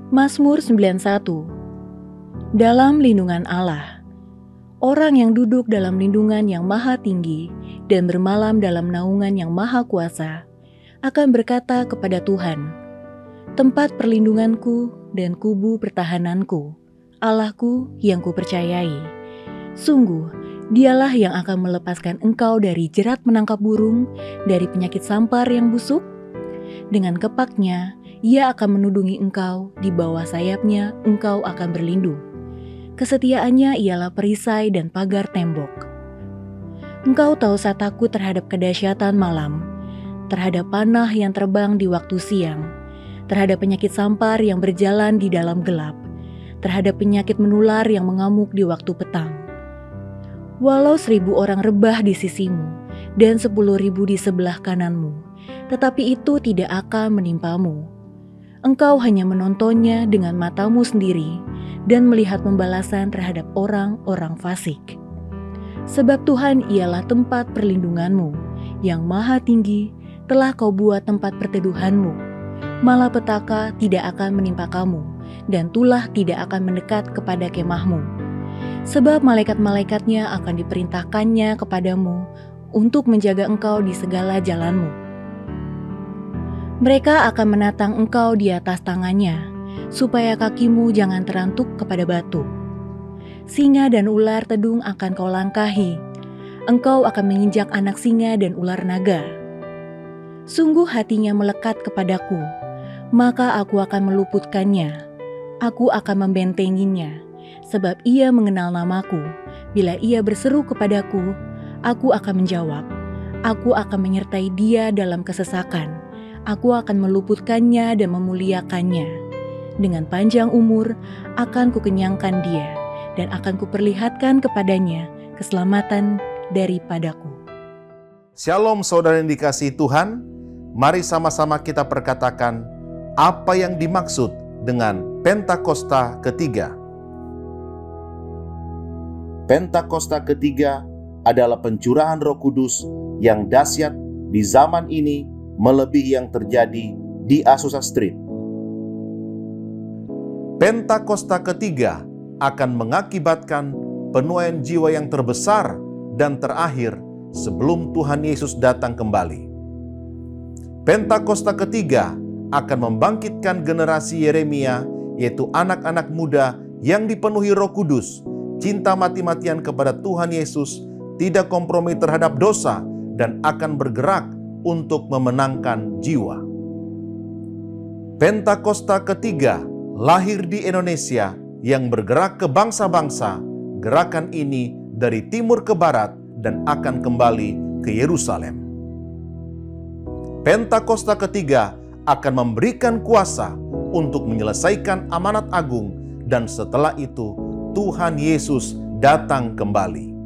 Mazmur 91. Dalam lindungan Allah. Orang yang duduk dalam lindungan yang maha tinggi dan bermalam dalam naungan yang maha kuasa akan berkata kepada Tuhan, tempat perlindunganku dan kubu pertahananku, Allahku yang kupercayai. Sungguh, dialah yang akan melepaskan engkau dari jerat menangkap burung, dari penyakit sampar yang busuk. Dengan kepaknya, ia akan menudungi engkau, di bawah sayapnya engkau akan berlindung. Kesetiaannya ialah perisai dan pagar tembok. Engkau tak usah takut terhadap kedahsyatan malam, terhadap panah yang terbang di waktu siang, terhadap penyakit sampar yang berjalan di dalam gelap, terhadap penyakit menular yang mengamuk di waktu petang. Walau 1.000 orang rebah di sisimu dan 10.000 di sebelah kananmu, tetapi itu tidak akan menimpamu. Engkau hanya menontonnya dengan matamu sendiri dan melihat pembalasan terhadap orang-orang fasik. Sebab Tuhan ialah tempat perlindunganmu, yang maha tinggi telah kau buat tempat perteduhanmu. Malapetaka tidak akan menimpa kamu, dan tulah tidak akan mendekat kepada kemahmu. Sebab malaikat-malaikatnya akan diperintahkannya kepadamu untuk menjaga engkau di segala jalanmu. Mereka akan menatang engkau di atas tangannya, supaya kakimu jangan terantuk kepada batu. Singa dan ular tedung akan kau langkahi, engkau akan menginjak anak singa dan ular naga. Sungguh hatinya melekat kepadaku, maka aku akan meluputkannya, aku akan membentenginya, sebab ia mengenal namaku. Bila ia berseru kepadaku, aku akan menjawab, aku akan menyertai dia dalam kesesakan. Aku akan meluputkannya dan memuliakannya. Dengan panjang umur akan kukenyangkan dia, dan akan kuperlihatkan kepadanya keselamatan daripadaku. Shalom saudara yang dikasihi Tuhan, mari sama-sama kita perkatakan apa yang dimaksud dengan Pentakosta ketiga. Pentakosta ketiga adalah pencurahan Roh Kudus yang dahsyat di zaman ini melebihi yang terjadi di Azusa Street. Pentakosta ketiga akan mengakibatkan penuaian jiwa yang terbesar dan terakhir sebelum Tuhan Yesus datang kembali. Pentakosta ketiga akan membangkitkan generasi Yeremia, yaitu anak-anak muda yang dipenuhi Roh Kudus, cinta mati-matian kepada Tuhan Yesus, tidak kompromi terhadap dosa, dan akan bergerak untuk memenangkan jiwa. Pentakosta ketiga lahir di Indonesia yang bergerak ke bangsa-bangsa. Gerakan ini dari timur ke barat dan akan kembali ke Yerusalem. Pentakosta ketiga akan memberikan kuasa untuk menyelesaikan amanat agung, dan setelah itu Tuhan Yesus datang kembali.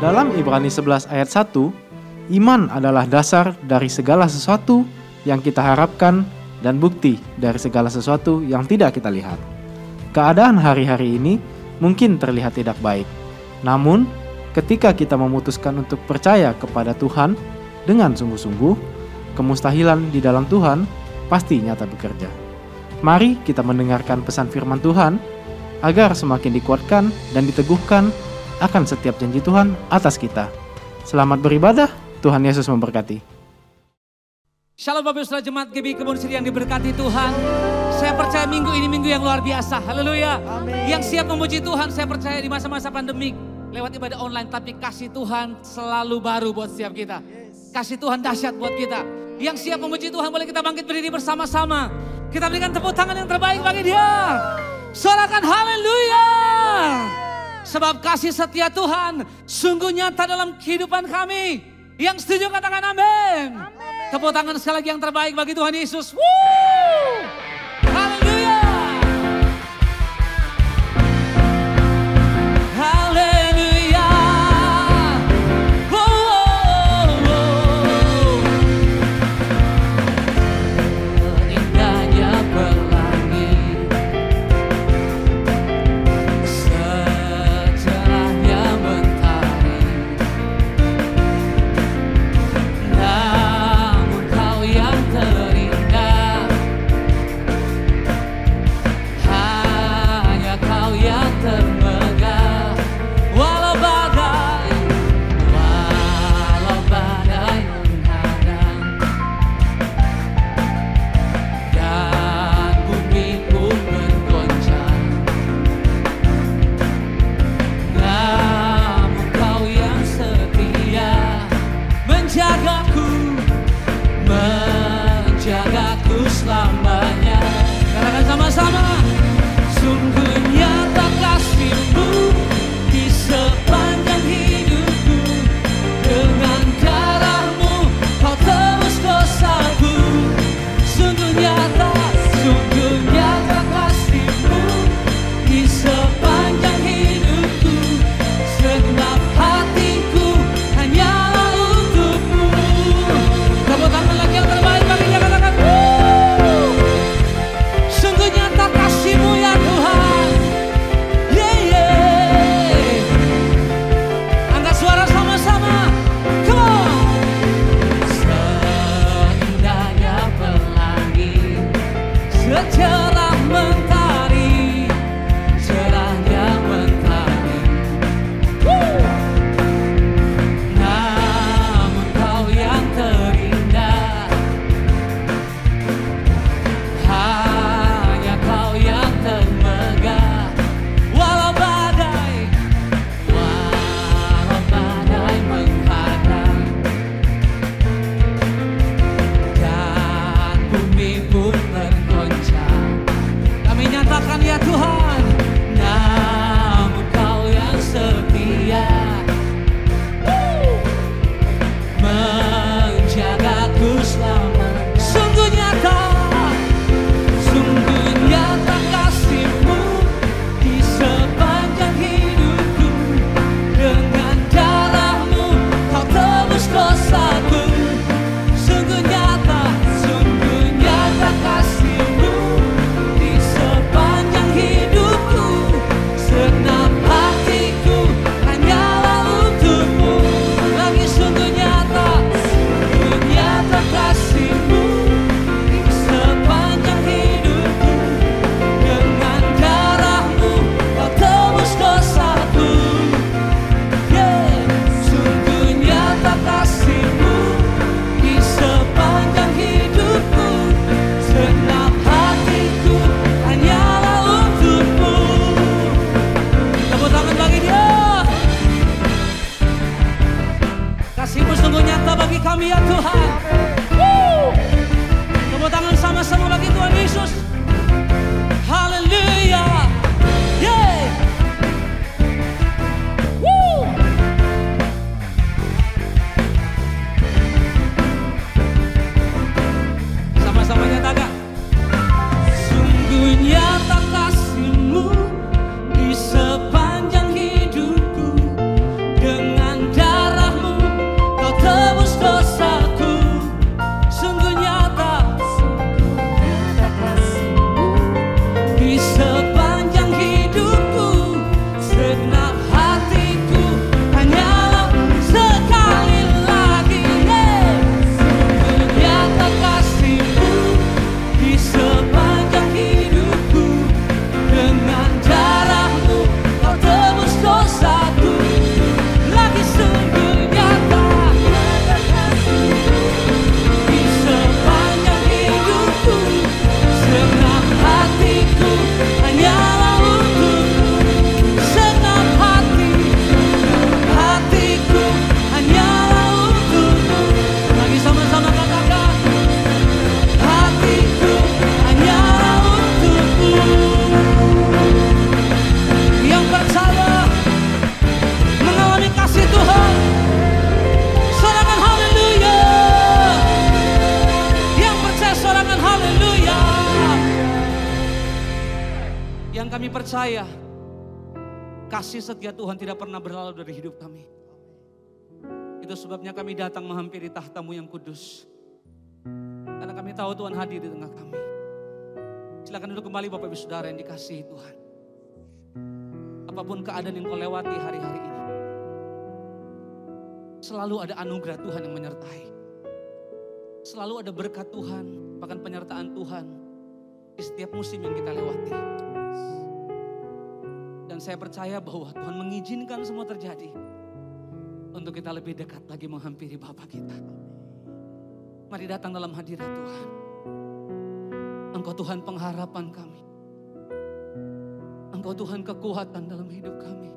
Dalam Ibrani 11 ayat 1, iman adalah dasar dari segala sesuatu yang kita harapkan dan bukti dari segala sesuatu yang tidak kita lihat. Keadaan hari-hari ini mungkin terlihat tidak baik. Namun, ketika kita memutuskan untuk percaya kepada Tuhan dengan sungguh-sungguh, kemustahilan di dalam Tuhan pasti nyata bekerja. Mari kita mendengarkan pesan firman Tuhan agar semakin dikuatkan dan diteguhkan akan setiap janji Tuhan atas kita. Selamat beribadah, Tuhan Yesus memberkati. Shalom Bapak Saudara Jemaat GB Kebun Siri yang diberkati Tuhan. Saya percaya minggu ini minggu yang luar biasa. Haleluya. Yang siap memuji Tuhan, saya percaya di masa-masa pandemik lewat ibadah online, tapi kasih Tuhan selalu baru buat setiap kita. Kasih Tuhan dahsyat buat kita. Yang siap memuji Tuhan, boleh kita bangkit berdiri bersama-sama. Kita berikan tepuk tangan yang terbaik bagi Dia. Sorakan haleluya. Sebab kasih setia Tuhan sungguh nyata dalam kehidupan kami. Yang setuju katakan amin. Tepuk tangan sekali lagi yang terbaik bagi Tuhan Yesus. Haleluya. Haleluya. Indahnya pelangi, secerahnya mentari. percaya kasih setia Tuhan tidak pernah berlalu dari hidup kami. Itu sebabnya kami datang menghampiri tahta-Mu yang kudus. Karena kami tahu Tuhan hadir di tengah kami. Silakan duduk kembali Bapak Ibu Saudara yang dikasihi Tuhan. Apapun keadaan yang kau lewati hari-hari ini, selalu ada anugerah Tuhan yang menyertai. Selalu ada berkat Tuhan, bahkan penyertaan Tuhan di setiap musim yang kita lewati. Dan saya percaya bahwa Tuhan mengizinkan semua terjadi untuk kita lebih dekat lagi menghampiri Bapa kita. Mari datang dalam hadirat Tuhan. Engkau Tuhan pengharapan kami. Engkau Tuhan kekuatan dalam hidup kami.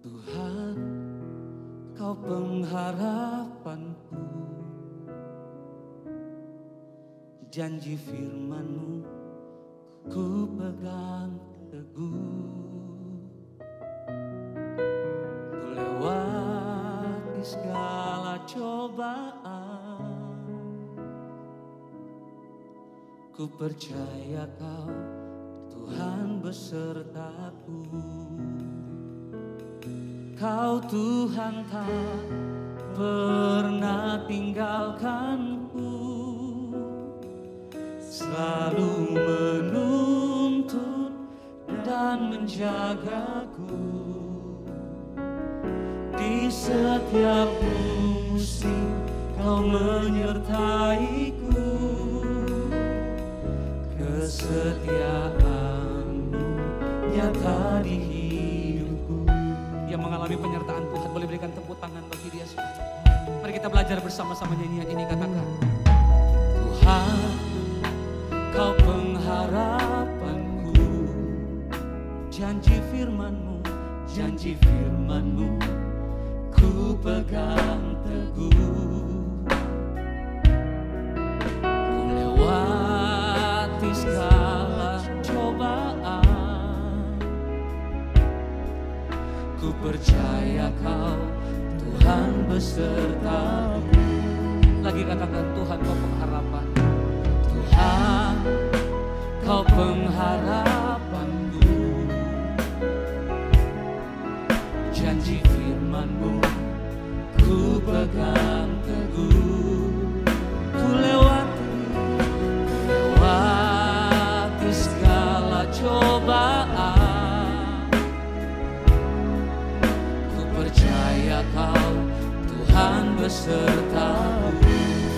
Tuhan, Kau pengharapanku. Janji firman-Mu ku pegang teguh. Ku lewati segala cobaan. Ku percaya Kau Tuhan besertaku. Kau Tuhan tak pernah tinggalkanku. Selalu menuntun dan menjagaku. Di setiap musim Kau menyertaiku. Kesetiaan-Mu nyata di hidupku. Yang mengalami penyertaan Tuhan boleh berikan tepuk tangan bagi dia. Mari kita belajar bersama-sama nyanyian ini. Katakan, Tuhan, Kau pengharapanku. Janji firman-Mu, janji firman-Mu ku pegang teguh. Ku lewati segala cobaan. Ku percaya Kau Tuhan besertaku. Lagi katakan, Tuhan Kau pengharapan. Tuhan, Kau pengharapanku. Janji firman-Mu ku pegang teguh. Ku lewati segala cobaan. Ku percaya Kau Tuhan besertaku.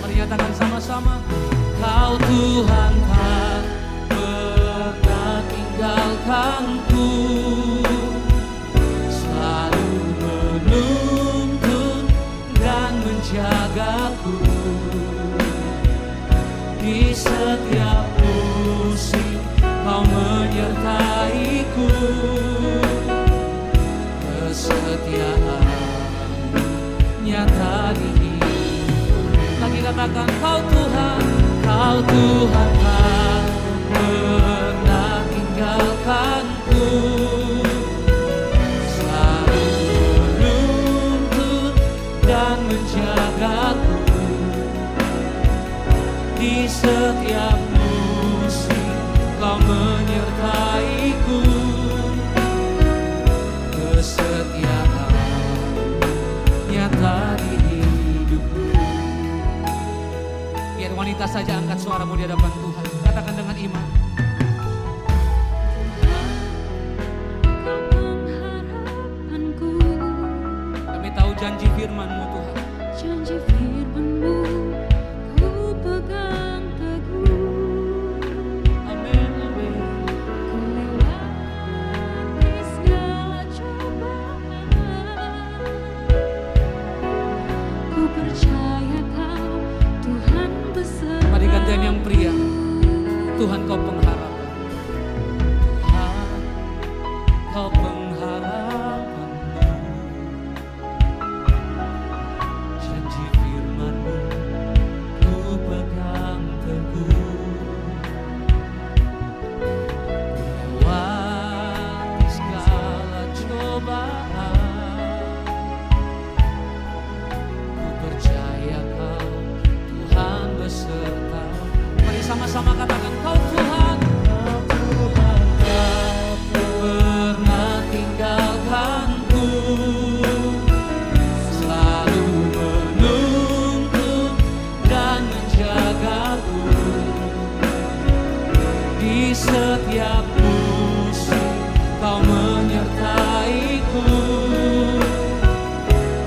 Mari nyatakan sama-sama. Kau Tuhan tak pernah tinggalkanku. Selalu menuntun dan menjagaku. Di setiap musim Kau menyertaiku. Kesetiaan-Mu nyata di hidup. Lagi katakan, Kau Tuhan, Kau Tuhan tak pernah tinggalkanku. Selalu menuntun dan menjagaku. Di setiap musim Kau menyertaiku. Kesetiaan nyata di hidupku. Biar wanita saja angkat suaramu di hadapan Tuhan. Katakan dengan iman. Pengharapanku. Kami tahu janji firman-Mu Tuhan. Janji firman-Mu ku pegang teguh. Amin, amin. Ku lewati segala cobaan. Ku percaya Kau Tuhan besertaku. Mari gantian yang pria. Tuhan Kau pengharapan. Tuhan Kau pengharapanku. Janji firman-Mu ku pegang teguh. Ku lewati segala cobaan. Ku percaya Kau Tuhan beserta. Mari sama-sama katakan, Kau Tuhan. Di setiap musim Kau menyertaiku.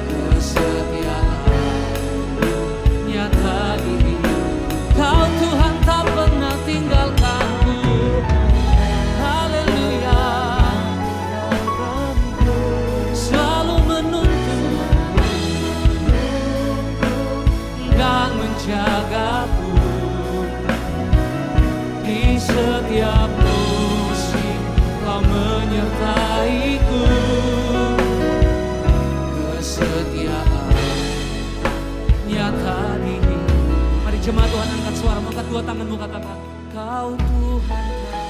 Kesetiaan nyata di hidup. Kau Tuhan tak pernah tinggalkanku. Haleluya. Selalu menuntun dan menjagaku. Di setiap musim Kau menyertaiku. Kesetiaan nyata di hidup. Mari jemaat Tuhan angkat suara, angkat dua tanganmu, katakan, Kau Tuhan tak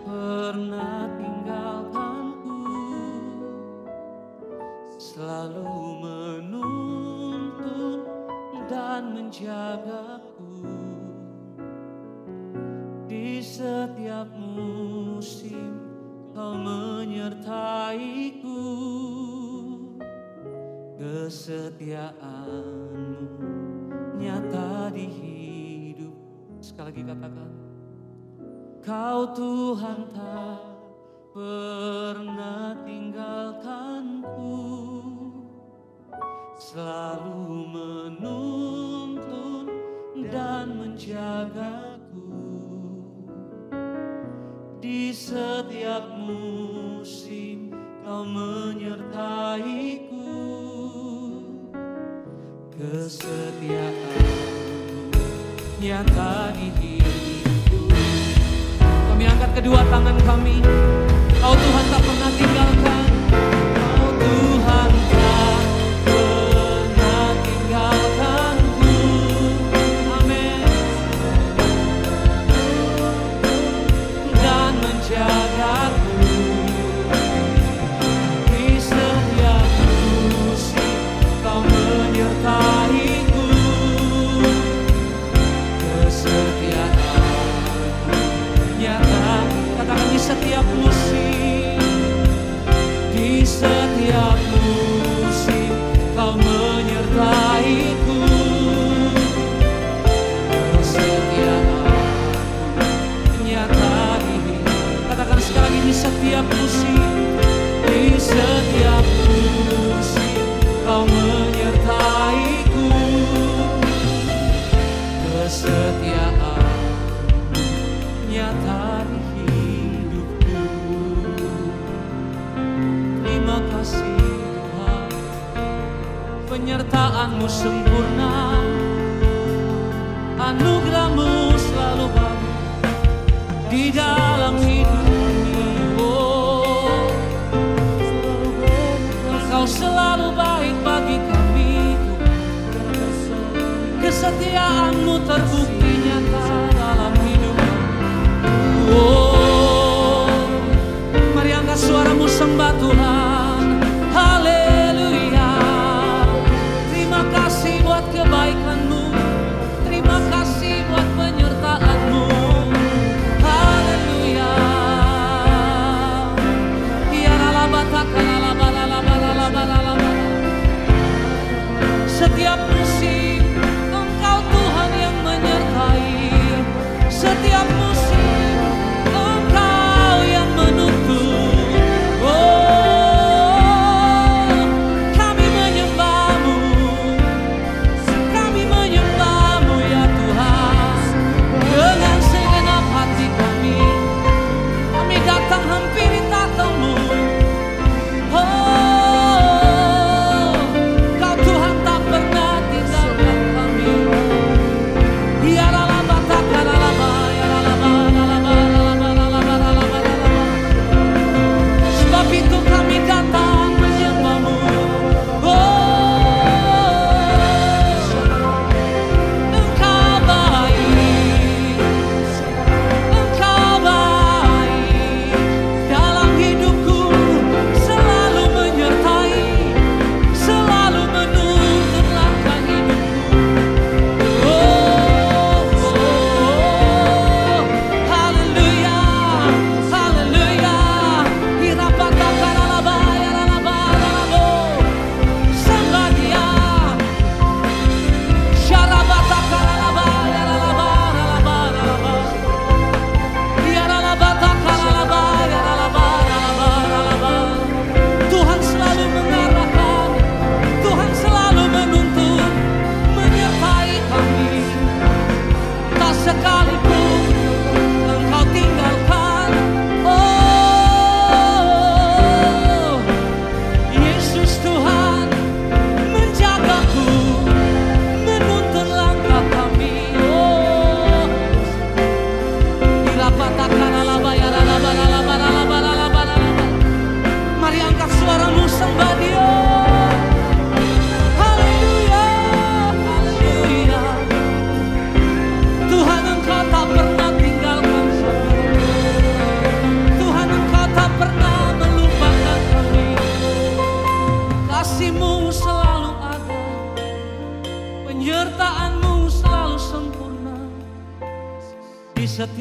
pernah tinggalkanku, selalu menuntun dan menjagaku. Di setiap musim Kau menyertaiku. Kesetiaan-Mu nyata di hidup. Sekali lagi katakan, Kau Tuhan tak pernah tinggalkanku, selalu menuntun dan menjagaku. Di setiap musim Kau menyertaiku. Kesetiaan-Mu nyata di hidupku. Kami angkat kedua tangan kami. Kau Tuhan tak pernah tinggalkan. Kau Tuhan tak pernah tinggalkanku. Amin. Dan menjagaku. Di setiap musim Kau menyertaiku. Kesetiaan-Mu nyata. Katakan, di setiap musim, di setiap musim Kau menyertaiku. Kesetiaan-Mu nyata di hidup. Katakan sekali lagi, di setiap musim, di setiap musim Kau menyertaiku. Kesetiaan-Mu nyata di hidupku. Terima kasih Tuhan, penyertaan-Mu sempurna, anugerah-Mu selalu baru di dalam hidup ini. Oh, Engkau selalu baik bagi kami Tuhan. Kesetiaan-Mu terbukti nyata dalam hidup. Oh, mari angkat suaramu sembah Tuhan. Haleluya. Terima kasih buat kebaikan-Mu. Terima kasih buat penyertaan-Mu. Haleluya. Setiap musim Engkau Tuhan yang menyertai.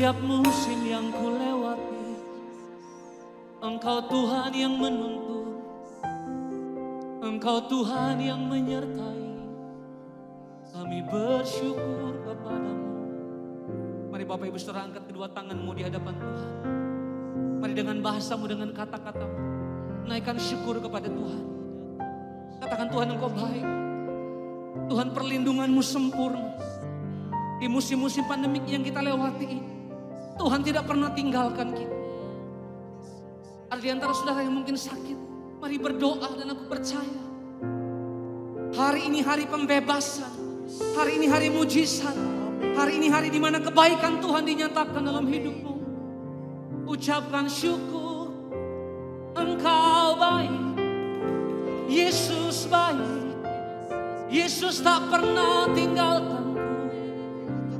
setiap musim yang ku lewati, Engkau Tuhan yang menuntun, Engkau Tuhan yang menyertai. Kami bersyukur kepadamu. Mari Bapak Ibu Saudara angkat kedua tanganmu di hadapan Tuhan. Mari dengan bahasamu, dengan kata-katamu, naikkan syukur kepada Tuhan. Katakan, Tuhan Engkau baik. Tuhan perlindunganmu sempurna. Di musim-musim pandemik yang kita lewati ini, Tuhan tidak pernah tinggalkan kita. Ada di antara saudara yang mungkin sakit, mari berdoa dan aku percaya. Hari ini hari pembebasan, hari ini hari mujizat, hari ini hari di mana kebaikan Tuhan dinyatakan dalam hidupmu. Ucapkan syukur, Engkau baik, Yesus baik, Yesus tak pernah tinggalkanku.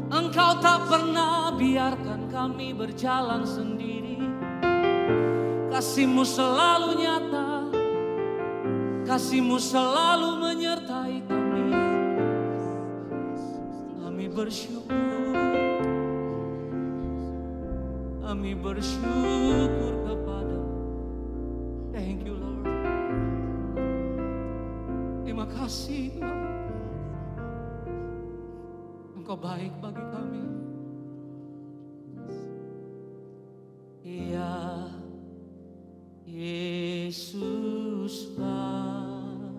Engkau tak pernah biarkan kami berjalan sendiri. Kasih-Mu selalu nyata, Kasih-Mu selalu menyertai kami. Kami bersyukur, kami bersyukur kepada-Mu. Thank you Lord. Terima kasih Tuhan. Engkau baik bagi kami. Ya Yesus baik.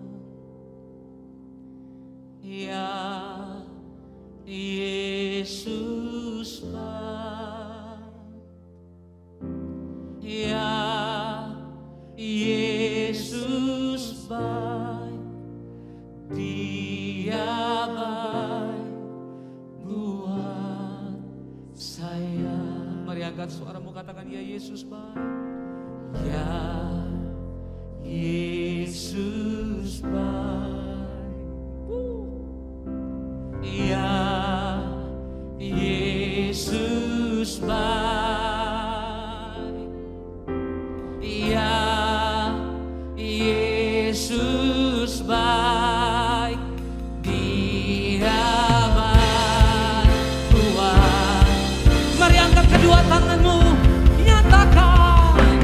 Ya Yesus baik. Ya Yesus baik. Dia baik buat saya. Mari angkat suaramu, katakan, ya Yesus baik. Ya Yesus baik. Ya Yesus baik. Ya Yesus baik. Dia baik buat. Mari angkat kedua tanganmu, nyatakan,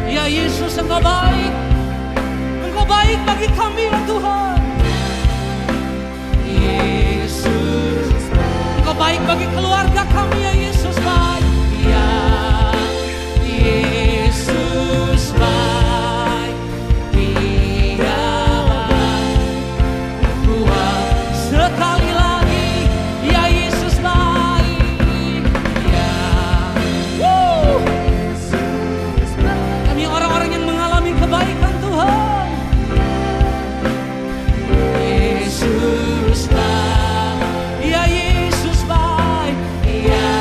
ya Yesus, Engkau baik. Engkau baik bagi kami ya Tuhan. Yesus, Engkau baik bagi keluarga kami ya Yesus baik. Ya Yesus baik. Dia baik buat. Sekali lagi, ya Yesus baik. Ya kami orang-orang yang mengalami kebaikan Tuhan. Yesus baik. Ya Yesus baik. Ya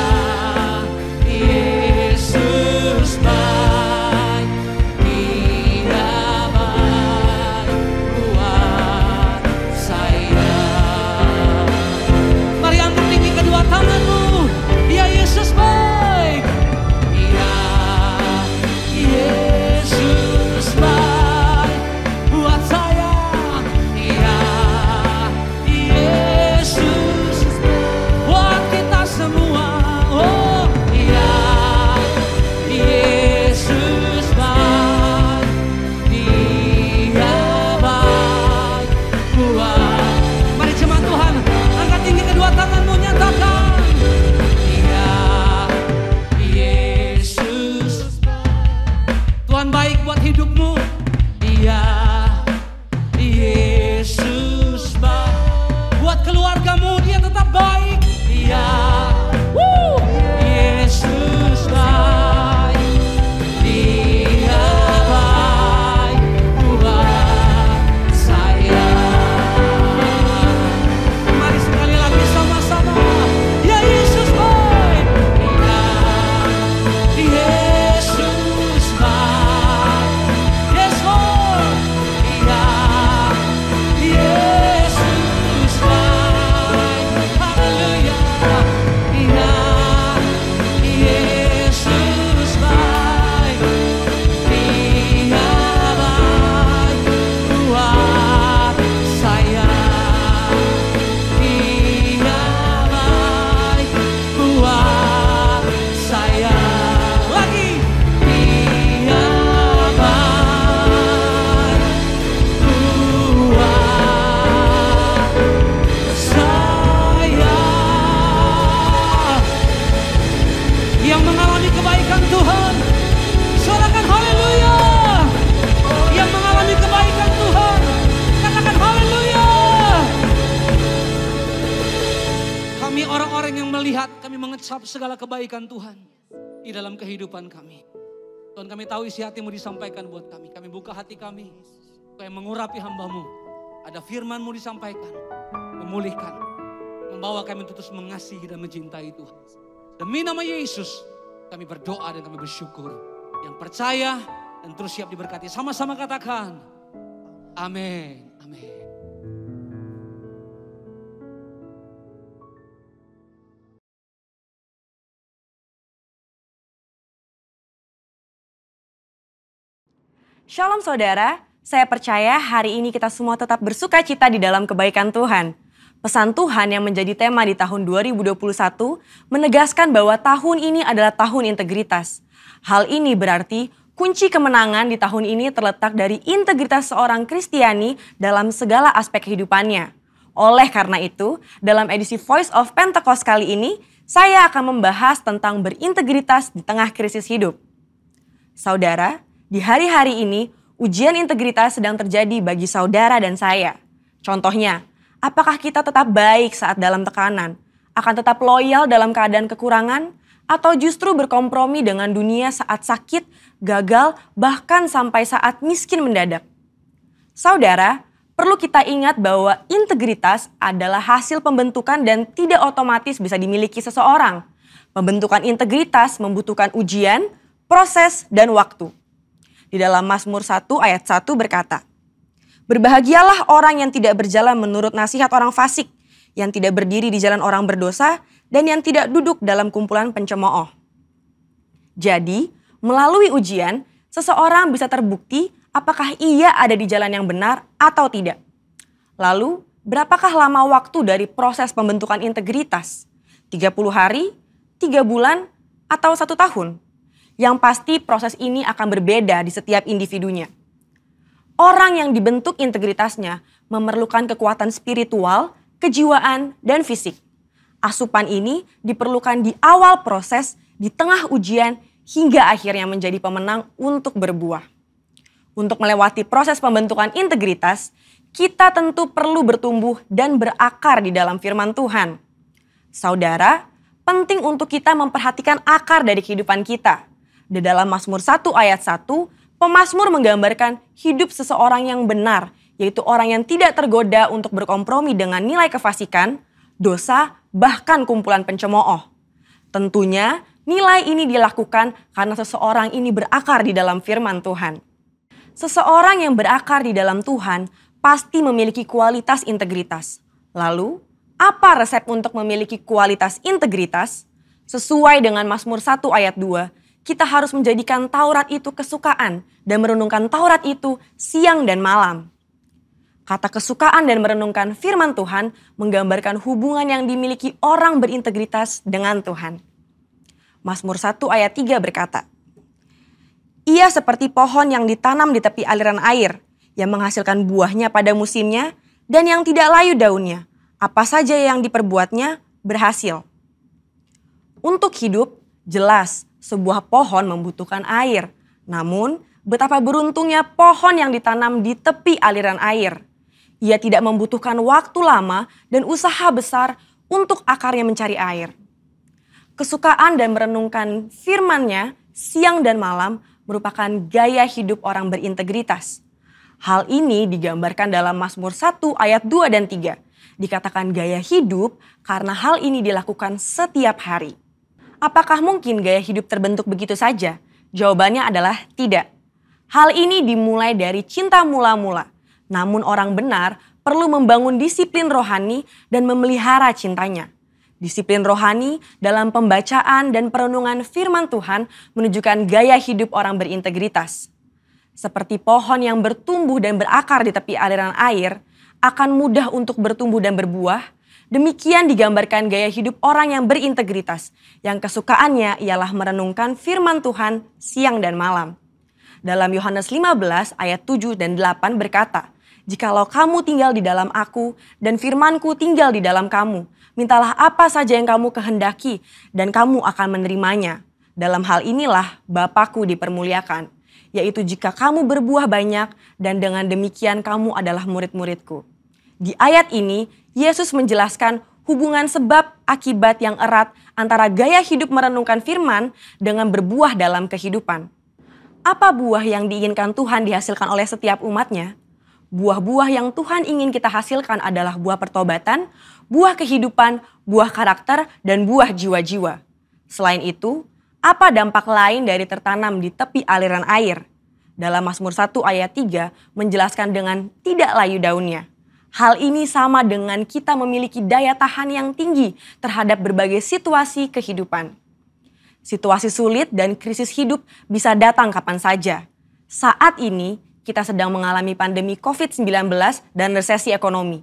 melihat, kami mengecap segala kebaikan Tuhan di dalam kehidupan kami. Tuhan, kami tahu isi hati-Mu disampaikan buat kami. Kami buka hati kami, supaya mengurapi hamba-Mu. Ada firman-Mu disampaikan, memulihkan, membawa kami untuk terus mengasihi dan mencintai Tuhan. Demi nama Yesus, kami berdoa dan kami bersyukur. Yang percaya dan terus siap diberkati, sama-sama katakan, amin, amin. Shalom saudara, saya percaya hari ini kita semua tetap bersuka cita di dalam kebaikan Tuhan. Pesan Tuhan yang menjadi tema di tahun 2021 menegaskan bahwa tahun ini adalah tahun integritas. Hal ini berarti kunci kemenangan di tahun ini terletak dari integritas seorang Kristiani dalam segala aspek kehidupannya. Oleh karena itu, dalam edisi Voice of Pentecost kali ini, saya akan membahas tentang berintegritas di tengah krisis hidup. Saudara, di hari-hari ini, ujian integritas sedang terjadi bagi saudara dan saya. Contohnya, apakah kita tetap baik saat dalam tekanan? Akan tetap loyal dalam keadaan kekurangan? Atau justru berkompromi dengan dunia saat sakit, gagal, bahkan sampai saat miskin mendadak? Saudara, perlu kita ingat bahwa integritas adalah hasil pembentukan dan tidak otomatis bisa dimiliki seseorang. Pembentukan integritas membutuhkan ujian, proses, dan waktu. Di dalam Mazmur 1 ayat 1 berkata, "Berbahagialah orang yang tidak berjalan menurut nasihat orang fasik, yang tidak berdiri di jalan orang berdosa, dan yang tidak duduk dalam kumpulan pencemooh." Jadi, melalui ujian, seseorang bisa terbukti apakah ia ada di jalan yang benar atau tidak. Lalu, berapakah lama waktu dari proses pembentukan integritas? 30 hari, 3 bulan, atau 1 tahun? Yang pasti proses ini akan berbeda di setiap individunya. Orang yang dibentuk integritasnya memerlukan kekuatan spiritual, kejiwaan, dan fisik. Asupan ini diperlukan di awal proses, di tengah ujian, hingga akhirnya menjadi pemenang untuk berbuah. Untuk melewati proses pembentukan integritas, kita tentu perlu bertumbuh dan berakar di dalam firman Tuhan. Saudara, penting untuk kita memperhatikan akar dari kehidupan kita. Di dalam Mazmur 1 ayat 1, pemazmur menggambarkan hidup seseorang yang benar, yaitu orang yang tidak tergoda untuk berkompromi dengan nilai kefasikan, dosa, bahkan kumpulan pencemooh. Tentunya nilai ini dilakukan karena seseorang ini berakar di dalam firman Tuhan. Seseorang yang berakar di dalam Tuhan pasti memiliki kualitas integritas. Lalu, apa resep untuk memiliki kualitas integritas? Sesuai dengan Mazmur 1 ayat 2, kita harus menjadikan Taurat itu kesukaan dan merenungkan Taurat itu siang dan malam. Kata kesukaan dan merenungkan firman Tuhan menggambarkan hubungan yang dimiliki orang berintegritas dengan Tuhan. Mazmur 1 ayat 3 berkata, "Ia seperti pohon yang ditanam di tepi aliran air, yang menghasilkan buahnya pada musimnya dan yang tidak layu daunnya. Apa saja yang diperbuatnya berhasil." Untuk hidup, jelas sebuah pohon membutuhkan air. Namun, betapa beruntungnya pohon yang ditanam di tepi aliran air. Ia tidak membutuhkan waktu lama dan usaha besar untuk akarnya mencari air. Kesukaan dan merenungkan firman-Nya siang dan malam merupakan gaya hidup orang berintegritas. Hal ini digambarkan dalam Mazmur 1 ayat 2 dan 3. Dikatakan gaya hidup karena hal ini dilakukan setiap hari. Apakah mungkin gaya hidup terbentuk begitu saja? Jawabannya adalah tidak. Hal ini dimulai dari cinta mula-mula. Namun orang benar perlu membangun disiplin rohani dan memelihara cintanya. Disiplin rohani dalam pembacaan dan perenungan firman Tuhan menunjukkan gaya hidup orang berintegritas. Seperti pohon yang bertumbuh dan berakar di tepi aliran air, akan mudah untuk bertumbuh dan berbuah. Demikian digambarkan gaya hidup orang yang berintegritas, yang kesukaannya ialah merenungkan firman Tuhan siang dan malam. Dalam Yohanes 15 ayat 7 dan 8 berkata, "Jikalau kamu tinggal di dalam aku dan firmanku tinggal di dalam kamu, mintalah apa saja yang kamu kehendaki dan kamu akan menerimanya. Dalam hal inilah Bapa-Ku dipermuliakan, yaitu jika kamu berbuah banyak dan dengan demikian kamu adalah murid-murid-Ku." Di ayat ini, Yesus menjelaskan hubungan sebab akibat yang erat antara gaya hidup merenungkan firman dengan berbuah dalam kehidupan. Apa buah yang diinginkan Tuhan dihasilkan oleh setiap umatnya? Buah-buah yang Tuhan ingin kita hasilkan adalah buah pertobatan, buah kehidupan, buah karakter, dan buah jiwa-jiwa. Selain itu, apa dampak lain dari tertanam di tepi aliran air? Dalam Mazmur 1 ayat 3 menjelaskan dengan tidak layu daunnya. Hal ini sama dengan kita memiliki daya tahan yang tinggi terhadap berbagai situasi kehidupan. Situasi sulit dan krisis hidup bisa datang kapan saja. Saat ini kita sedang mengalami pandemi COVID-19 dan resesi ekonomi.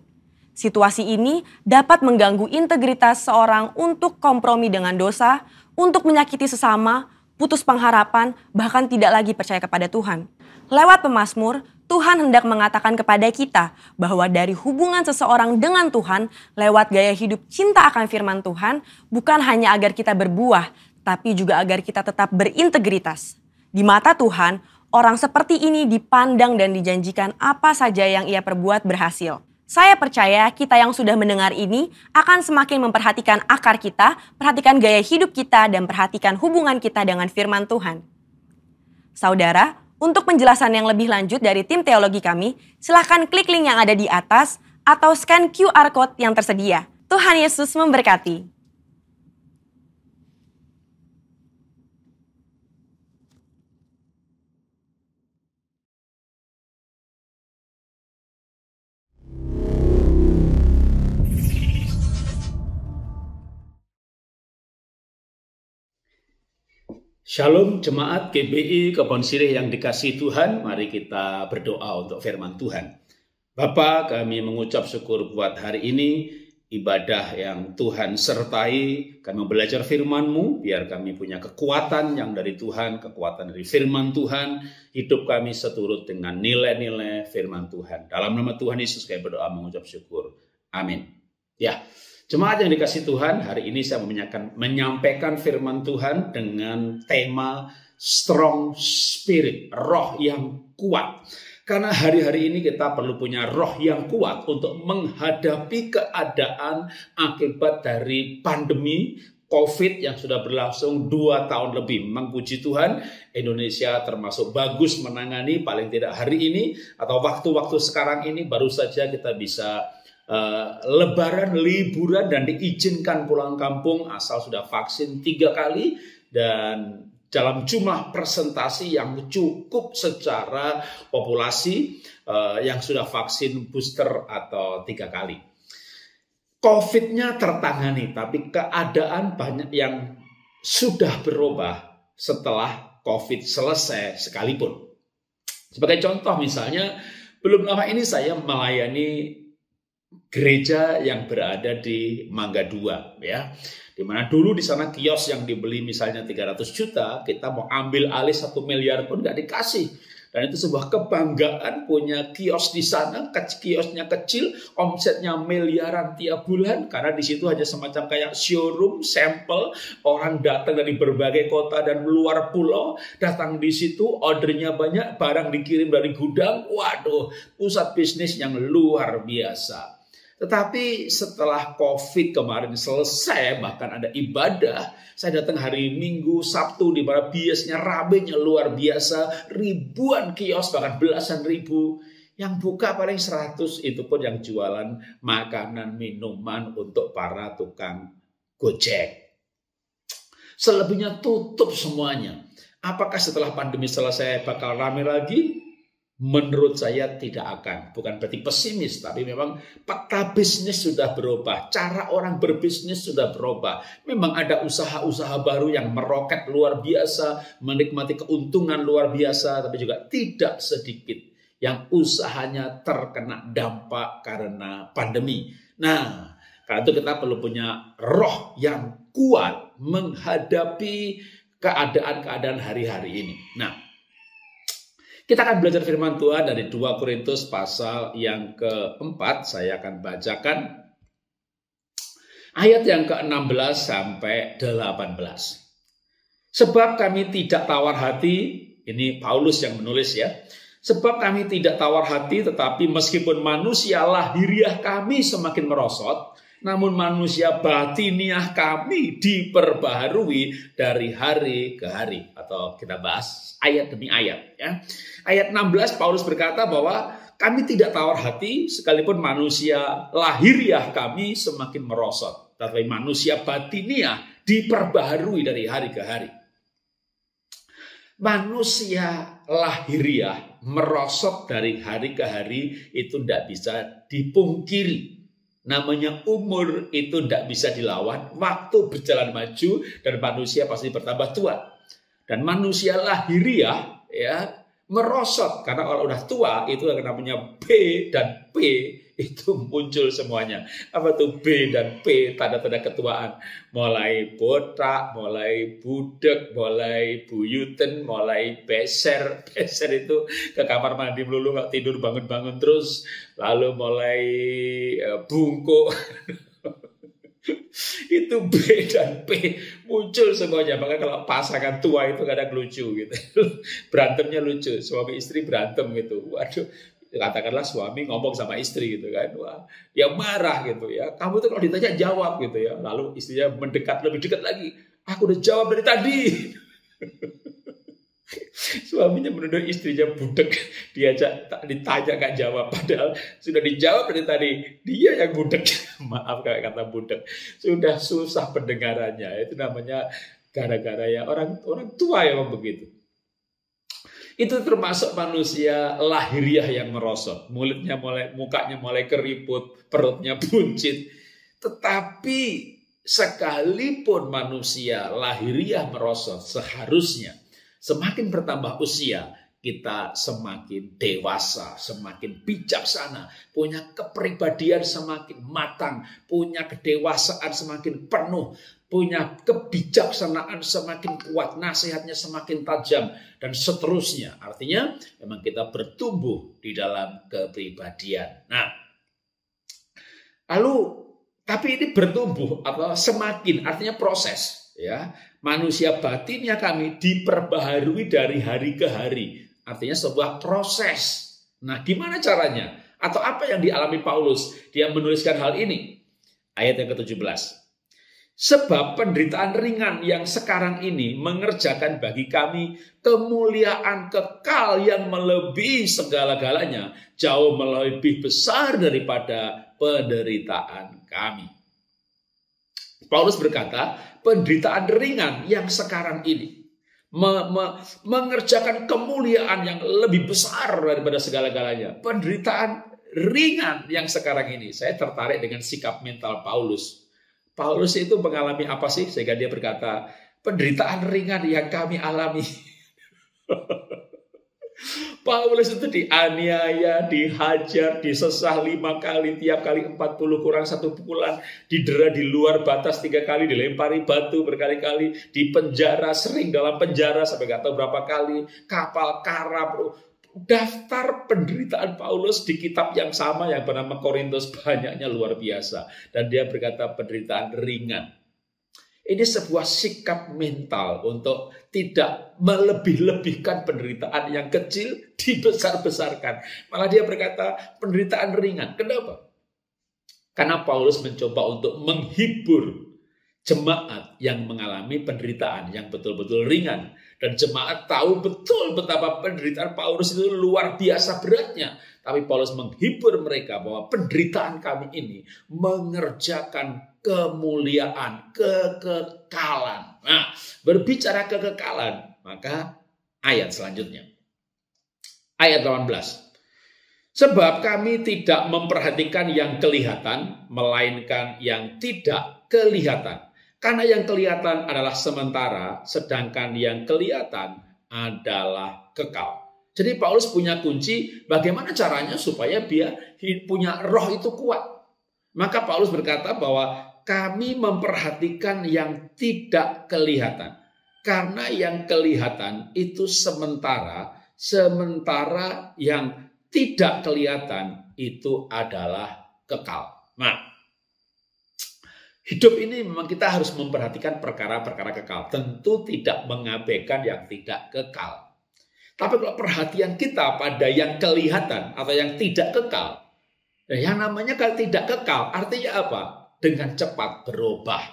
Situasi ini dapat mengganggu integritas seorang untuk kompromi dengan dosa, untuk menyakiti sesama, putus pengharapan, bahkan tidak lagi percaya kepada Tuhan. Lewat pemazmur, Tuhan hendak mengatakan kepada kita bahwa dari hubungan seseorang dengan Tuhan lewat gaya hidup cinta akan firman Tuhan bukan hanya agar kita berbuah, tapi juga agar kita tetap berintegritas. Di mata Tuhan, orang seperti ini dipandang dan dijanjikan apa saja yang ia perbuat berhasil. Saya percaya kita yang sudah mendengar ini akan semakin memperhatikan akar kita, perhatikan gaya hidup kita, dan perhatikan hubungan kita dengan firman Tuhan. Saudara, untuk penjelasan yang lebih lanjut dari tim teologi kami, silahkan klik link yang ada di atas atau scan QR Code yang tersedia. Tuhan Yesus memberkati. Shalom jemaat GBI Kebon Sirih yang dikasihi Tuhan, mari kita berdoa untuk firman Tuhan. Bapa, kami mengucap syukur buat hari ini, ibadah yang Tuhan sertai, kami belajar firman-Mu, biar kami punya kekuatan yang dari Tuhan, kekuatan dari firman Tuhan, hidup kami seturut dengan nilai-nilai firman Tuhan. Dalam nama Tuhan Yesus kami berdoa mengucap syukur. Amin. Ya. Jemaat yang dikasihi Tuhan, hari ini saya menyampaikan firman Tuhan dengan tema Strong Spirit, roh yang kuat. Karena hari-hari ini kita perlu punya roh yang kuat untuk menghadapi keadaan akibat dari pandemi COVID yang sudah berlangsung 2 tahun lebih. Memang puji Tuhan, Indonesia termasuk bagus menangani, paling tidak hari ini atau waktu-waktu sekarang ini baru saja kita bisa lebaran, liburan, dan diizinkan pulang kampung asal sudah vaksin 3 kali dan dalam jumlah presentasi yang cukup secara populasi yang sudah vaksin booster atau 3 kali. COVID-nya tertangani, tapi keadaan banyak yang sudah berubah setelah COVID selesai sekalipun. Sebagai contoh misalnya, belum lama ini saya melayani gereja yang berada di Mangga 2, ya. Dimana dulu di sana kios yang dibeli misalnya 300 juta, kita mau ambil alih 1 miliar pun nggak dikasih. Dan itu sebuah kebanggaan punya kios di sana, kiosnya kecil, omsetnya miliaran tiap bulan, karena di situ hanya semacam kayak showroom, sampel, orang datang dari berbagai kota dan luar pulau, datang di situ, ordernya banyak, barang dikirim dari gudang, waduh, pusat bisnis yang luar biasa. Tetapi setelah COVID kemarin selesai, bahkan ada ibadah, saya datang hari Minggu, Sabtu, di mana biasanya ramainya luar biasa, ribuan kios, bahkan belasan ribu. Yang buka paling 100, itu pun yang jualan makanan, minuman untuk para tukang Gojek. Selebihnya tutup semuanya. Apakah setelah pandemi selesai bakal ramai lagi? Menurut saya tidak akan. Bukan berarti pesimis, tapi memang peta bisnis sudah berubah. Cara orang berbisnis sudah berubah. Memang ada usaha-usaha baru yang meroket luar biasa, menikmati keuntungan luar biasa, tapi juga tidak sedikit yang usahanya terkena dampak karena pandemi. Nah, karena itu kita perlu punya roh yang kuat menghadapi keadaan-keadaan hari-hari ini. Nah, kita akan belajar firman Tuhan dari 2 Korintus pasal yang ke-4. Saya akan bacakan ayat yang ke-16 sampai 18. Sebab kami tidak tawar hati, ini Paulus yang menulis ya. Sebab kami tidak tawar hati, tetapi meskipun manusia lahiriah kami semakin merosot, Namun manusia batiniah kami diperbaharui dari hari ke hari. Atau kita bahas ayat demi ayat. Ya. Ayat 16 Paulus berkata bahwa kami tidak tawar hati sekalipun manusia lahiriah kami semakin merosot. Tetapi manusia batiniah diperbaharui dari hari ke hari. Manusia lahiriah merosot dari hari ke hari itu tidak bisa dipungkiri. Namanya umur itu tidak bisa dilawan. Waktu berjalan maju dan manusia pasti bertambah tua. Dan manusia lahiriah ya merosot karena kalau udah tua itu namanya B dan P itu muncul semuanya. Apa tuh B dan P? Tanda-tanda ketuaan. Mulai botak, mulai budek, mulai buyuten, mulai beser. Beser itu ke kamar mandi melulu, nggak tidur, bangun-bangun terus. Lalu mulai bungkuk. Itu B dan P muncul semuanya. Maka kalau pasangan tua itu kadang lucu gitu. Berantemnya lucu. Suami istri berantem gitu. Waduh. Katakanlah suami ngomong sama istri gitu kan, wah, dia marah gitu ya. Kamu tuh kalau ditanya jawab gitu ya. Lalu istrinya mendekat lebih dekat lagi. Aku udah jawab dari tadi. Suaminya menuduh istrinya budek, diajak ditanya gak jawab, padahal sudah dijawab dari tadi. Dia yang budek. Maaf kayak kata budek. Sudah susah pendengarannya. Itu namanya gara-gara ya orang tua yang begitu. Itu termasuk manusia lahiriah yang merosot. Mukanya mulai keriput, perutnya buncit. Tetapi sekalipun manusia lahiriah merosot, seharusnya semakin bertambah usia, kita semakin dewasa, semakin bijaksana, punya kepribadian semakin matang, punya kedewasaan semakin penuh, punya kebijaksanaan semakin kuat, nasihatnya semakin tajam, dan seterusnya. Artinya memang kita bertumbuh di dalam kepribadian. Nah, lalu tapi ini bertumbuh atau semakin, artinya proses. Ya, manusia batinnya kami diperbaharui dari hari ke hari. Artinya sebuah proses. Nah, gimana caranya? Atau apa yang dialami Paulus? Dia menuliskan hal ini. Ayat yang ke-17. Sebab penderitaan ringan yang sekarang ini mengerjakan bagi kami kemuliaan kekal yang melebihi segala-galanya, jauh lebih besar daripada penderitaan kami. Paulus berkata, penderitaan ringan yang sekarang ini mengerjakan kemuliaan yang lebih besar daripada segala-galanya. Penderitaan ringan yang sekarang ini. Saya tertarik dengan sikap mental Paulus. Paulus itu mengalami apa sih? Sehingga dia berkata, penderitaan ringan yang kami alami. Paulus itu dianiaya, dihajar, disesah 5 kali, tiap kali 40 kurang 1 pukulan, didera di luar batas 3 kali, dilempari batu berkali-kali, dipenjara, sering dalam penjara sampai gak tahu berapa kali, kapal karam. Daftar penderitaan Paulus di kitab yang sama yang bernama Korintus banyaknya luar biasa. Dan dia berkata penderitaan ringan. Ini sebuah sikap mental untuk tidak melebih-lebihkan penderitaan yang kecil dibesar-besarkan. Malah dia berkata penderitaan ringan. Kenapa? Karena Paulus mencoba untuk menghibur jemaat yang mengalami penderitaan yang betul-betul ringan. Dan jemaat tahu betul betapa penderitaan Paulus itu luar biasa beratnya. Tapi Paulus menghibur mereka bahwa penderitaan kami ini mengerjakan kemuliaan, kekekalan. Nah, berbicara kekekalan, maka ayat selanjutnya. Ayat 18. Sebab kami tidak memperhatikan yang kelihatan, melainkan yang tidak kelihatan. Karena yang kelihatan adalah sementara, sedangkan yang kelihatan adalah kekal. Jadi Paulus punya kunci bagaimana caranya supaya dia punya roh itu kuat. Maka Paulus berkata bahwa kami memperhatikan yang tidak kelihatan. Karena yang kelihatan itu sementara, sementara yang tidak kelihatan itu adalah kekal. Nah, hidup ini memang kita harus memperhatikan perkara-perkara kekal. Tentu tidak mengabaikan yang tidak kekal. Tapi kalau perhatian kita pada yang kelihatan atau yang tidak kekal, yang namanya kalau tidak kekal artinya apa? dengan cepat berubah.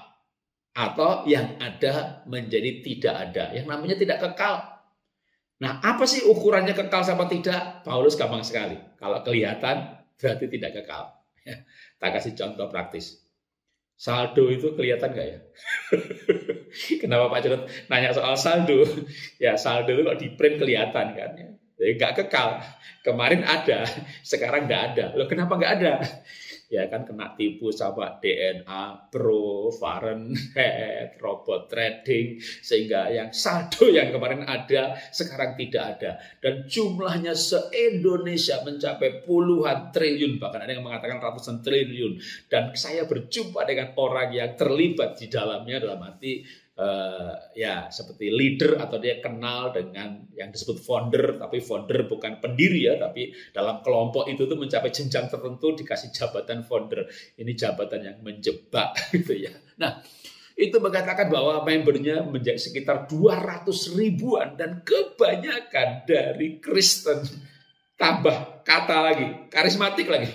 Atau yang ada menjadi tidak ada. Yang namanya tidak kekal. Nah, apa sih ukurannya kekal sama tidak? Paulus gampang sekali. Kalau kelihatan, berarti tidak kekal. Tak kasih contoh praktis. Saldo itu kelihatan nggak ya? Kenapa Pak Jarod nanya soal saldo? Ya saldo itu kalau di print kelihatan kan. Jadi nggak kekal. Kemarin ada, sekarang nggak ada. Loh kenapa nggak ada? Ya kan kena tipu sama DNA, Pro, Fahrenheit, robot trading, sehingga yang saldo yang kemarin ada sekarang tidak ada. Dan jumlahnya se-Indonesia mencapai puluhan triliun, bahkan ada yang mengatakan ratusan triliun. Dan saya berjumpa dengan orang yang terlibat di dalamnya, dalam arti ya seperti leader, atau dia kenal dengan yang disebut founder, tapi founder bukan pendiri ya, tapi dalam kelompok itu tuh mencapai jenjang tertentu dikasih jabatan founder. Ini jabatan yang menjebak gitu ya. Nah, itu mengatakan bahwa membernya menjadi sekitar 200 ribuan dan kebanyakan dari Kristen. Tambah kata lagi, karismatik lagi.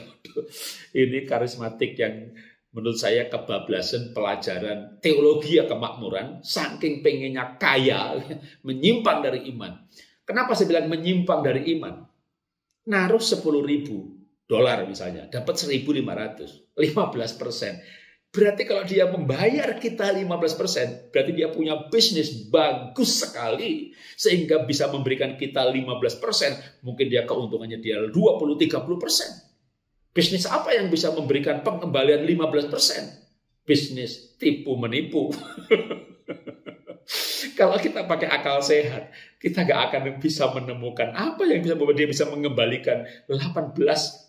Ini karismatik yang menurut saya kebablasan pelajaran teologi kemakmuran, saking pengennya kaya, menyimpang dari iman. Kenapa saya bilang menyimpang dari iman? Naruh $10.000 misalnya, dapat 1.500, 15%. Berarti kalau dia membayar kita 15%, berarti dia punya bisnis bagus sekali, sehingga bisa memberikan kita 15%, mungkin dia keuntungannya dia 20-30%. Bisnis apa yang bisa memberikan pengembalian 15%? Bisnis tipu menipu. Kalau kita pakai akal sehat, kita gak akan bisa menemukan apa yang bisa membuat dia bisa mengembalikan 18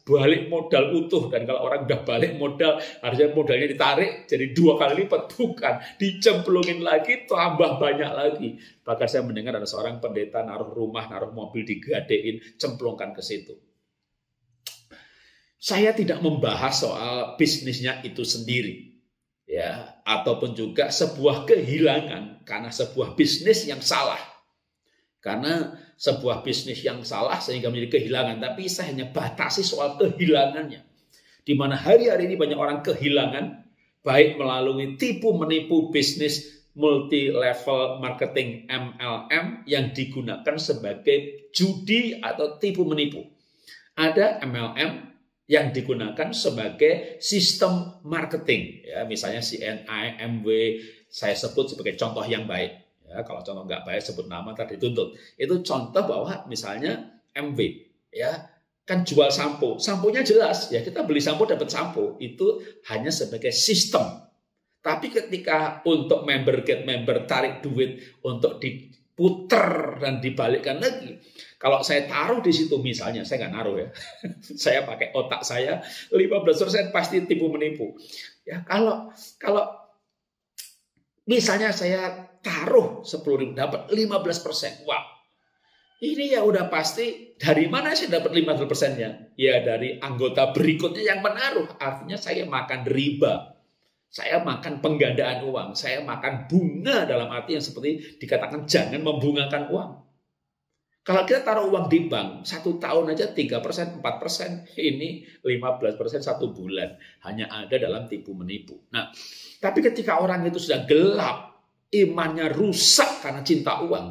balik modal utuh. Dan kalau orang udah balik modal, harusnya modalnya ditarik jadi 2 kali lipat. Bukan, dicemplungin lagi, tambah banyak lagi. Bahkan saya mendengar ada seorang pendeta naruh rumah, naruh mobil, digadein, cemplungkan ke situ. Saya tidak membahas soal bisnisnya itu sendiri, ya, ataupun juga sebuah kehilangan karena sebuah bisnis yang salah. Karena sebuah bisnis yang salah sehingga menjadi kehilangan, tapi saya hanya batasi soal kehilangannya. Di mana hari-hari ini banyak orang kehilangan, baik melalui tipu menipu bisnis multi-level marketing MLM yang digunakan sebagai judi atau tipu menipu. Ada MLM yang digunakan sebagai sistem marketing, ya, misalnya CNI, MW, saya sebut sebagai contoh yang baik. Ya, kalau contoh nggak baik sebut nama tadi dituntut. Itu contoh bahwa misalnya MW, ya kan jual sampo, samponya jelas, ya kita beli sampo dapat sampo, itu hanya sebagai sistem. Tapi ketika untuk member get member tarik duit untuk diputer dan dibalikkan lagi. Kalau saya taruh di situ misalnya, saya nggak naruh ya. Saya pakai otak saya, 15% pasti tipu menipu. Ya, kalau misalnya saya taruh 10.000 dapat 15%. Wah. Ini ya udah pasti dari mana saya dapat 15%-nya? Ya dari anggota berikutnya yang menaruh. Artinya saya makan riba. Saya makan penggandaan uang. Saya makan bunga dalam arti yang seperti dikatakan jangan membungakan uang. Kalau kita taruh uang di bank, 1 tahun aja 3%, 4%, ini 15% 1 bulan. Hanya ada dalam tipu menipu. Nah, tapi ketika orang itu sudah gelap, imannya rusak karena cinta uang,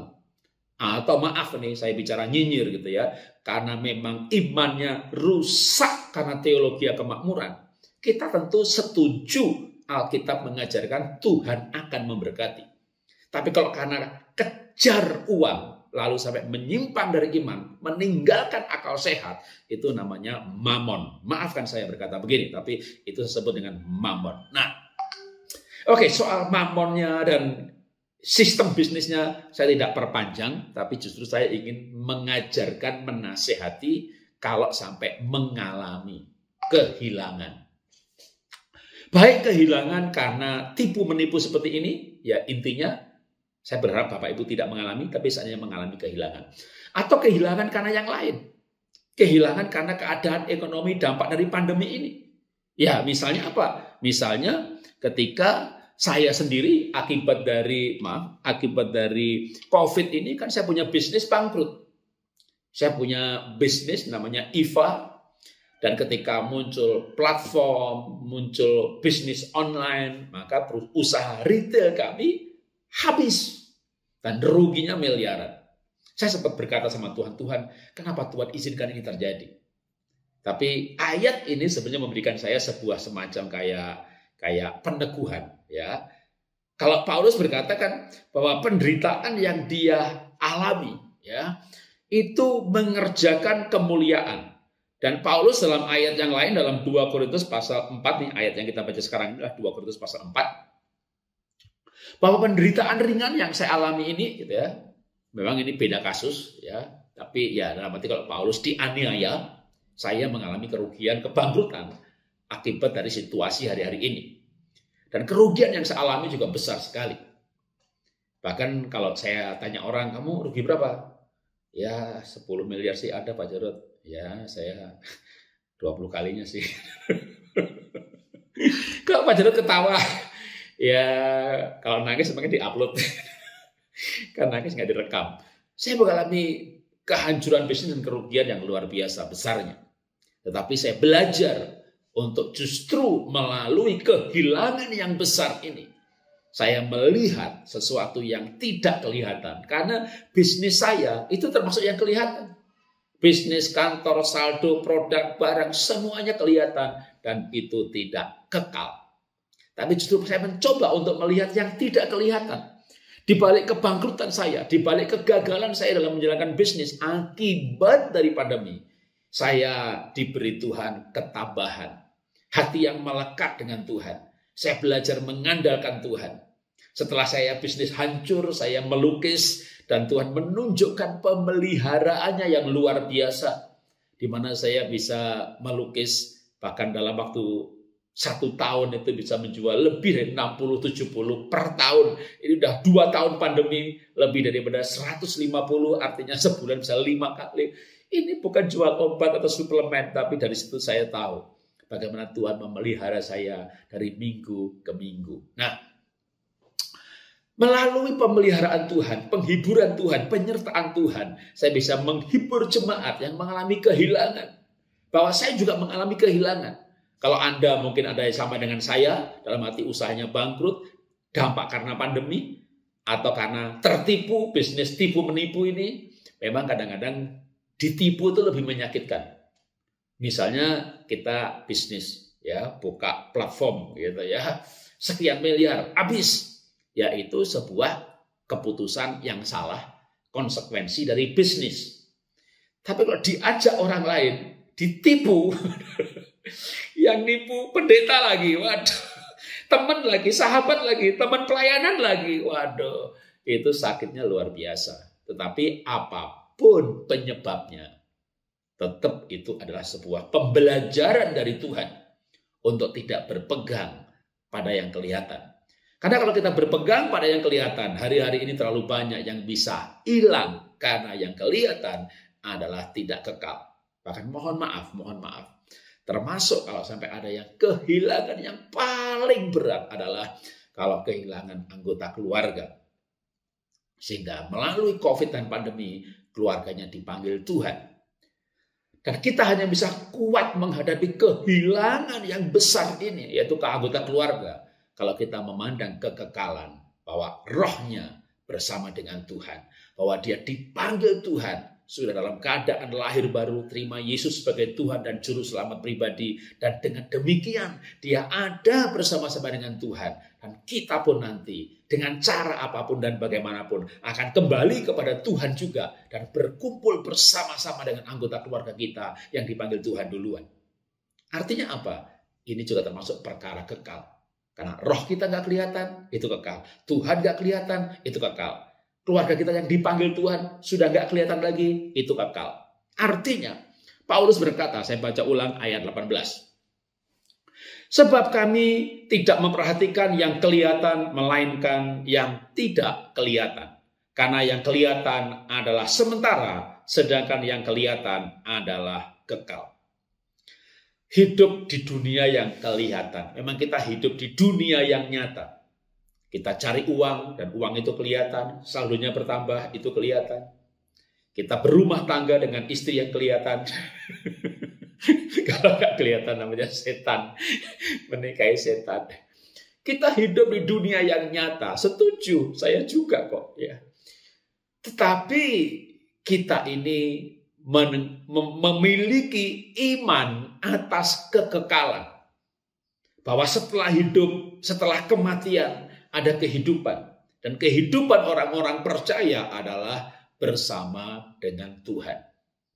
atau maaf nih, saya bicara nyinyir gitu ya, karena memang imannya rusak karena teologi kemakmuran, kita tentu setuju Alkitab mengajarkan Tuhan akan memberkati. Tapi kalau karena kejar uang, lalu sampai menyimpang dari iman, meninggalkan akal sehat, itu namanya mamon. Maafkan saya berkata begini, tapi itu disebut dengan mamon. Nah, oke, soal mamonnya dan sistem bisnisnya saya tidak perpanjang, tapi justru saya ingin mengajarkan, menasehati kalau sampai mengalami kehilangan. Baik kehilangan karena tipu menipu seperti ini, ya intinya saya berharap Bapak Ibu tidak mengalami, tapi saya mengalami kehilangan. Atau kehilangan karena yang lain. Kehilangan karena keadaan ekonomi dampak dari pandemi ini. Ya misalnya apa? Misalnya ketika saya sendiri akibat dari COVID ini kan saya punya bisnis bangkrut. Saya punya bisnis namanya IVA. Dan ketika muncul platform, muncul bisnis online, maka usaha retail kami habis. Dan ruginya miliaran. Saya sempat berkata sama Tuhan, Tuhan, kenapa Tuhan izinkan ini terjadi? Tapi ayat ini sebenarnya memberikan saya sebuah semacam kayak peneguhan. Ya. Kalau Paulus berkata kan bahwa penderitaan yang dia alami, ya, itu mengerjakan kemuliaan. Dan Paulus dalam ayat yang lain, dalam 2 Korintus pasal 4, nih ayat yang kita baca sekarang adalah 2 Korintus pasal 4, bahwa penderitaan ringan yang saya alami ini, gitu ya, memang ini beda kasus, ya, tapi ya dalam arti kalau Paulus dianiaya, saya mengalami kerugian, kebangkrutan akibat dari situasi hari-hari ini. Dan kerugian yang saya alami juga besar sekali. Bahkan kalau saya tanya orang, kamu rugi berapa? Ya 10 miliar sih ada Pak Jarod. Ya saya 20 kalinya sih. Kalau Pak Jarod ketawa, ya kalau nangis sebenarnya diupload. Kan nangis nggak direkam. Saya mengalami kehancuran bisnis dan kerugian yang luar biasa besarnya. Tetapi saya belajar untuk justru melalui kehilangan yang besar ini, saya melihat sesuatu yang tidak kelihatan. Karena bisnis saya itu termasuk yang kelihatan. Bisnis, kantor, saldo, produk, barang, semuanya kelihatan. Dan itu tidak kekal. Tapi justru saya mencoba untuk melihat yang tidak kelihatan. Di balik kebangkrutan saya, di balik kegagalan saya dalam menjalankan bisnis akibat dari pandemi, saya diberi Tuhan ketabahan. Hati yang melekat dengan Tuhan. Saya belajar mengandalkan Tuhan. Setelah saya bisnis hancur, saya melukis, dan Tuhan menunjukkan pemeliharaannya yang luar biasa. Di mana saya bisa melukis, bahkan dalam waktu 1 tahun itu bisa menjual lebih dari 60-70 per tahun. Ini udah 2 tahun pandemi, lebih daripada 150, artinya sebulan bisa 5 kali. Ini bukan jual obat atau suplemen, tapi dari situ saya tahu bagaimana Tuhan memelihara saya dari minggu ke minggu. Nah, melalui pemeliharaan Tuhan, penghiburan Tuhan, penyertaan Tuhan, saya bisa menghibur jemaat yang mengalami kehilangan. Bahwa saya juga mengalami kehilangan. Kalau Anda mungkin ada yang sama dengan saya, dalam arti usahanya bangkrut, dampak karena pandemi, atau karena tertipu, bisnis tipu menipu ini, memang kadang-kadang ditipu itu lebih menyakitkan. Misalnya kita bisnis, ya, buka platform, gitu ya, sekian miliar, habis. Yaitu sebuah keputusan yang salah, konsekuensi dari bisnis. Tapi kalau diajak orang lain, ditipu, yang nipu pendeta lagi, waduh, teman lagi, sahabat lagi, teman pelayanan lagi, waduh, itu sakitnya luar biasa. Tetapi apapun penyebabnya, tetap itu adalah sebuah pembelajaran dari Tuhan untuk tidak berpegang pada yang kelihatan. Karena kalau kita berpegang pada yang kelihatan, hari-hari ini terlalu banyak yang bisa hilang karena yang kelihatan adalah tidak kekal. Bahkan mohon maaf. Termasuk kalau sampai ada yang kehilangan yang paling berat adalah kalau kehilangan anggota keluarga. Sehingga melalui COVID dan pandemi, keluarganya dipanggil Tuhan. Dan kita hanya bisa kuat menghadapi kehilangan yang besar ini, yaitu keanggotaan keluarga. Kalau kita memandang kekekalan, bahwa rohnya bersama dengan Tuhan, bahwa dia dipanggil Tuhan, sudah dalam keadaan lahir baru, terima Yesus sebagai Tuhan dan Juru Selamat pribadi, dan dengan demikian dia ada bersama-sama dengan Tuhan, dan kita pun nanti dengan cara apapun dan bagaimanapun akan kembali kepada Tuhan juga, dan berkumpul bersama-sama dengan anggota keluarga kita yang dipanggil Tuhan duluan. Artinya apa? Ini juga termasuk perkara kekal. Karena roh kita nggak kelihatan, itu kekal. Tuhan nggak kelihatan, itu kekal. Keluarga kita yang dipanggil Tuhan sudah nggak kelihatan lagi, itu kekal. Artinya, Paulus berkata, saya baca ulang ayat 18. Sebab kami tidak memperhatikan yang kelihatan, melainkan yang tidak kelihatan. Karena yang kelihatan adalah sementara, sedangkan yang kelihatan adalah kekal. Hidup di dunia yang kelihatan. Memang kita hidup di dunia yang nyata. Kita cari uang dan uang itu kelihatan. Saldonya bertambah, itu kelihatan. Kita berumah tangga dengan istri yang kelihatan. Kalau nggak kelihatan namanya setan, menikahi setan. Kita hidup di dunia yang nyata, setuju, saya juga kok. Ya. Tetapi kita ini memiliki iman atas kekekalan. Bahwa setelah hidup, setelah kematian, ada kehidupan. Dan kehidupan orang-orang percaya adalah bersama dengan Tuhan.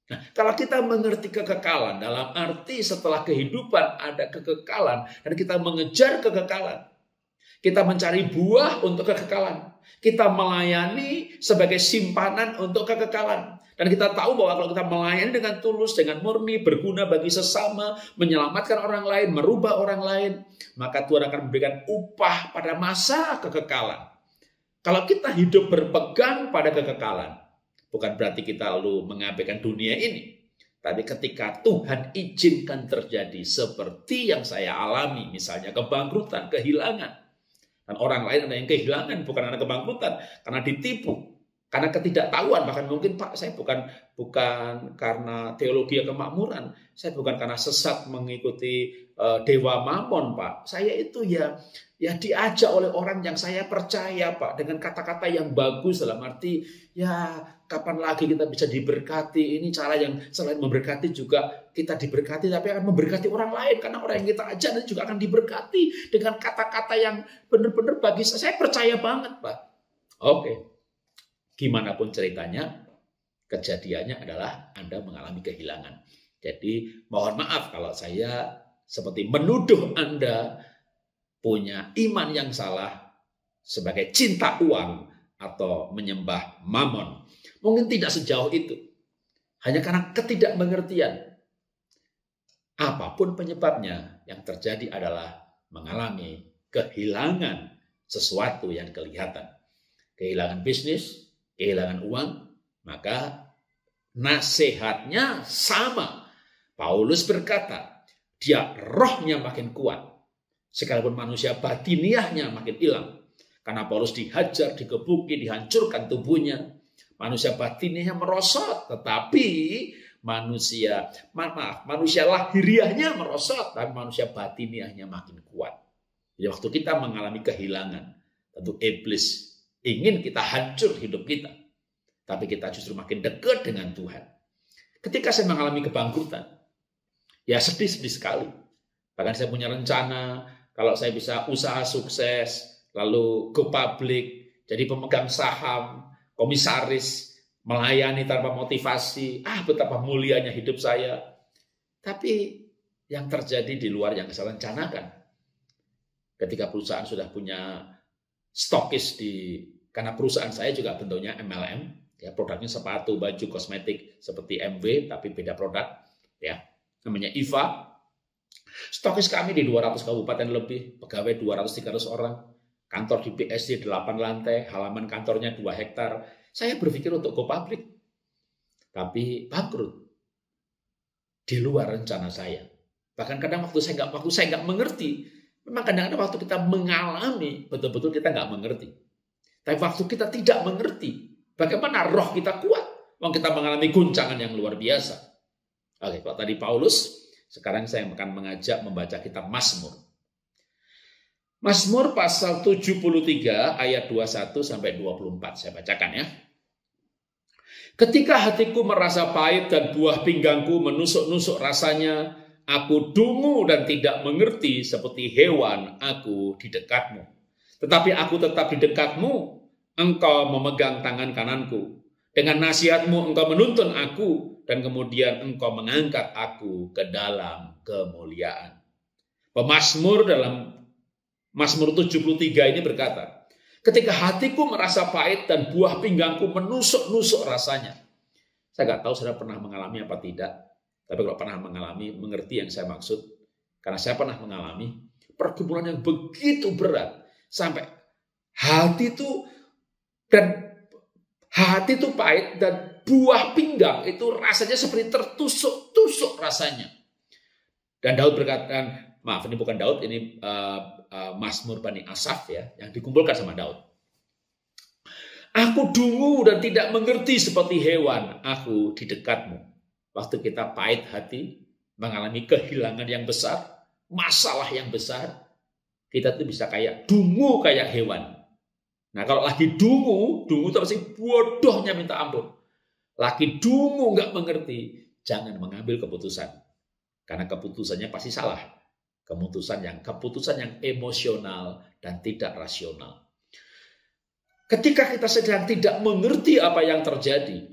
Nah, kalau kita mengerti kekekalan dalam arti setelah kehidupan ada kekekalan dan kita mengejar kekekalan. Kita mencari buah untuk kekekalan. Kita melayani sebagai simpanan untuk kekekalan. Dan kita tahu bahwa kalau kita melayani dengan tulus, dengan murni, berguna bagi sesama, menyelamatkan orang lain, merubah orang lain, maka Tuhan akan memberikan upah pada masa kekekalan. Kalau kita hidup berpegang pada kekekalan, bukan berarti kita lalu mengabaikan dunia ini. Tapi ketika Tuhan izinkan terjadi seperti yang saya alami, misalnya kebangkrutan, kehilangan. Dan orang lain ada yang kehilangan, bukan karena kebangkrutan, karena ditipu, karena ketidaktahuan. Bahkan mungkin Pak, saya bukan karena teologi kemakmuran, saya bukan karena sesat mengikuti dewa Mamon, Pak. Saya itu ya diajak oleh orang yang saya percaya, Pak, dengan kata-kata yang bagus dalam arti ya kapan lagi kita bisa diberkati. Ini cara yang selain memberkati juga kita diberkati, tapi akan memberkati orang lain karena orang yang kita ajak nanti juga akan diberkati dengan kata-kata yang benar-benar bagi saya percaya banget, Pak. Oke. Gimana pun ceritanya, kejadiannya adalah Anda mengalami kehilangan. Jadi mohon maaf kalau saya seperti menuduh Anda punya iman yang salah sebagai cinta uang atau menyembah Mamon. Mungkin tidak sejauh itu. Hanya karena ketidakmengertian. Apapun penyebabnya, yang terjadi adalah mengalami kehilangan sesuatu yang kelihatan. Kehilangan bisnis, kehilangan uang, maka nasihatnya sama. Paulus berkata, dia rohnya makin kuat. Sekalipun manusia batiniahnya makin hilang. Karena Paulus dihajar, digebuki, dihancurkan tubuhnya. Manusia batiniahnya merosot. Tetapi manusia lahiriahnya merosot. Tapi manusia batiniahnya makin kuat. Jadi waktu kita mengalami kehilangan. Tentu iblis ingin kita hancur hidup kita. Tapi kita justru makin dekat dengan Tuhan. Ketika saya mengalami kebangkrutan. Ya sedih-sedih sekali. Bahkan saya punya rencana. Kalau saya bisa usaha sukses, lalu go public, jadi pemegang saham, komisaris, melayani tanpa motivasi, betapa mulianya hidup saya. Tapi yang terjadi di luar yang saya rencanakan. Ketika perusahaan sudah punya stokis karena perusahaan saya juga bentuknya MLM, ya produknya sepatu, baju, kosmetik seperti MW, tapi beda produk, ya namanya IVA. Stokis kami di 200 kabupaten lebih, pegawai 200-300 orang, kantor di PSD 8 lantai, halaman kantornya 2 hektar. Saya berpikir untuk go public, tapi bangkrut. Di luar rencana saya. Bahkan kadang waktu saya nggak mengerti, memang kadang-kadang waktu kita mengalami, betul-betul kita nggak mengerti. Tapi waktu kita tidak mengerti, bagaimana roh kita kuat, kita mengalami guncangan yang luar biasa. Oke, kalau tadi Paulus, sekarang saya akan mengajak membaca kitab Mazmur. Mazmur pasal 73 ayat 21 sampai 24. Saya bacakan ya. Ketika hatiku merasa pahit dan buah pinggangku menusuk-nusuk rasanya, aku dungu dan tidak mengerti seperti hewan aku di dekatmu. Tetapi aku tetap di dekatmu, engkau memegang tangan kananku. Dengan nasihatmu engkau menuntun aku, dan kemudian engkau mengangkat aku ke dalam kemuliaan. Pemazmur dalam Mazmur 73 ini berkata, ketika hatiku merasa pahit dan buah pinggangku menusuk-nusuk rasanya. Saya nggak tahu saudara pernah mengalami apa tidak, tapi kalau pernah mengalami, mengerti yang saya maksud. Karena saya pernah mengalami pergumulan yang begitu berat, sampai hati itu pahit dan buah pinggang itu rasanya seperti tertusuk-tusuk rasanya. Dan Daud berkata, maaf ini bukan Daud, ini Mazmur Bani Asaf ya, yang dikumpulkan sama Daud. Aku dungu dan tidak mengerti seperti hewan, aku di dekatmu. Waktu kita pahit hati, mengalami kehilangan yang besar, masalah yang besar, kita tuh bisa kayak dungu kayak hewan. Nah kalau lagi dungu itu pasti bodohnya minta ampun. Lagi dungu nggak mengerti, jangan mengambil keputusan. Karena keputusannya pasti salah. Keputusan yang emosional dan tidak rasional. Ketika kita sedang tidak mengerti apa yang terjadi,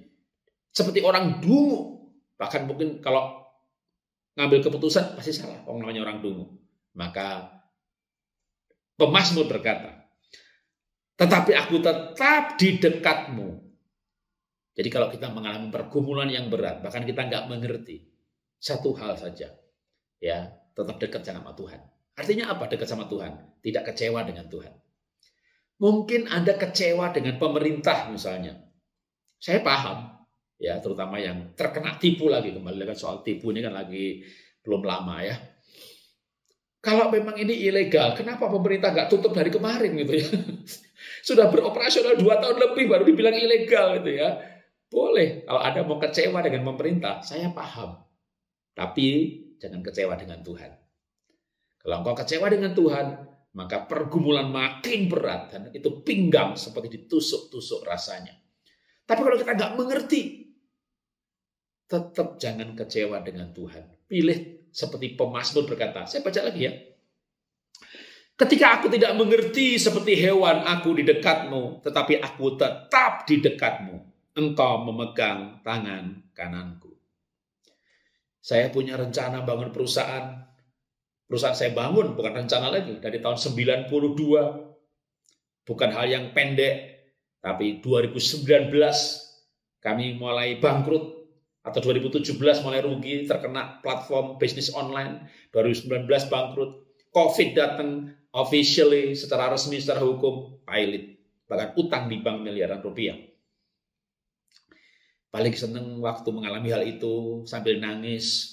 seperti orang dungu, bahkan mungkin kalau ngambil keputusan pasti salah, namanya orang dungu. Maka pemazmur berkata, tetapi aku tetap di dekatmu. Jadi kalau kita mengalami pergumulan yang berat, bahkan kita nggak mengerti, satu hal saja, ya tetap dekat sama Tuhan. Artinya apa dekat sama Tuhan? Tidak kecewa dengan Tuhan. Mungkin Anda kecewa dengan pemerintah misalnya. Saya paham, ya terutama yang terkena tipu lagi. Kembali lagi soal tipu ini kan lagi belum lama ya. Kalau memang ini ilegal, kenapa pemerintah nggak tutup dari kemarin gitu ya? Sudah beroperasional 2 tahun lebih baru dibilang ilegal gitu ya. Boleh, kalau Anda mau kecewa dengan pemerintah, saya paham. Tapi jangan kecewa dengan Tuhan. Kalau engkau kecewa dengan Tuhan, maka pergumulan makin berat. Dan itu pinggang seperti ditusuk-tusuk rasanya. Tapi kalau kita nggak mengerti, tetap jangan kecewa dengan Tuhan. Pilih seperti pemazmur berkata. Saya baca lagi ya. Ketika aku tidak mengerti seperti hewan, aku di dekatmu. Tetapi aku tetap di dekatmu. Engkau memegang tangan kananku. Saya punya rencana bangun perusahaan. Perusahaan saya bangun bukan rencana lagi. Dari tahun 92. Bukan hal yang pendek. Tapi 2019 kami mulai bangkrut. Atau 2017 mulai rugi, terkena platform bisnis online. 2019 bangkrut. COVID datang officially, secara resmi, secara hukum, pilot. Bahkan utang di bank miliaran rupiah. Paling seneng waktu mengalami hal itu sambil nangis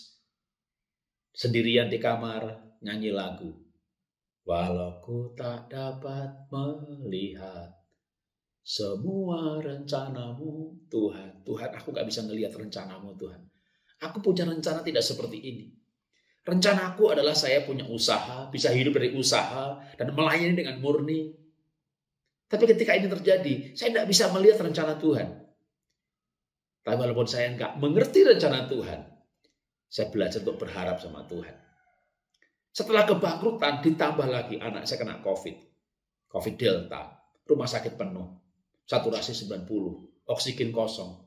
sendirian di kamar nyanyi lagu. Walau ku tak dapat melihat semua rencanamu Tuhan. Tuhan, aku gak bisa melihat rencanamu Tuhan. Aku punya rencana tidak seperti ini. Rencanaku adalah saya punya usaha, bisa hidup dari usaha dan melayani dengan murni. Tapi ketika ini terjadi, saya tidak bisa melihat rencana Tuhan. Tapi walaupun saya nggak mengerti rencana Tuhan, saya belajar untuk berharap sama Tuhan. Setelah kebangkrutan, ditambah lagi anak saya kena COVID Delta, rumah sakit penuh, saturasi 90, oksigen kosong,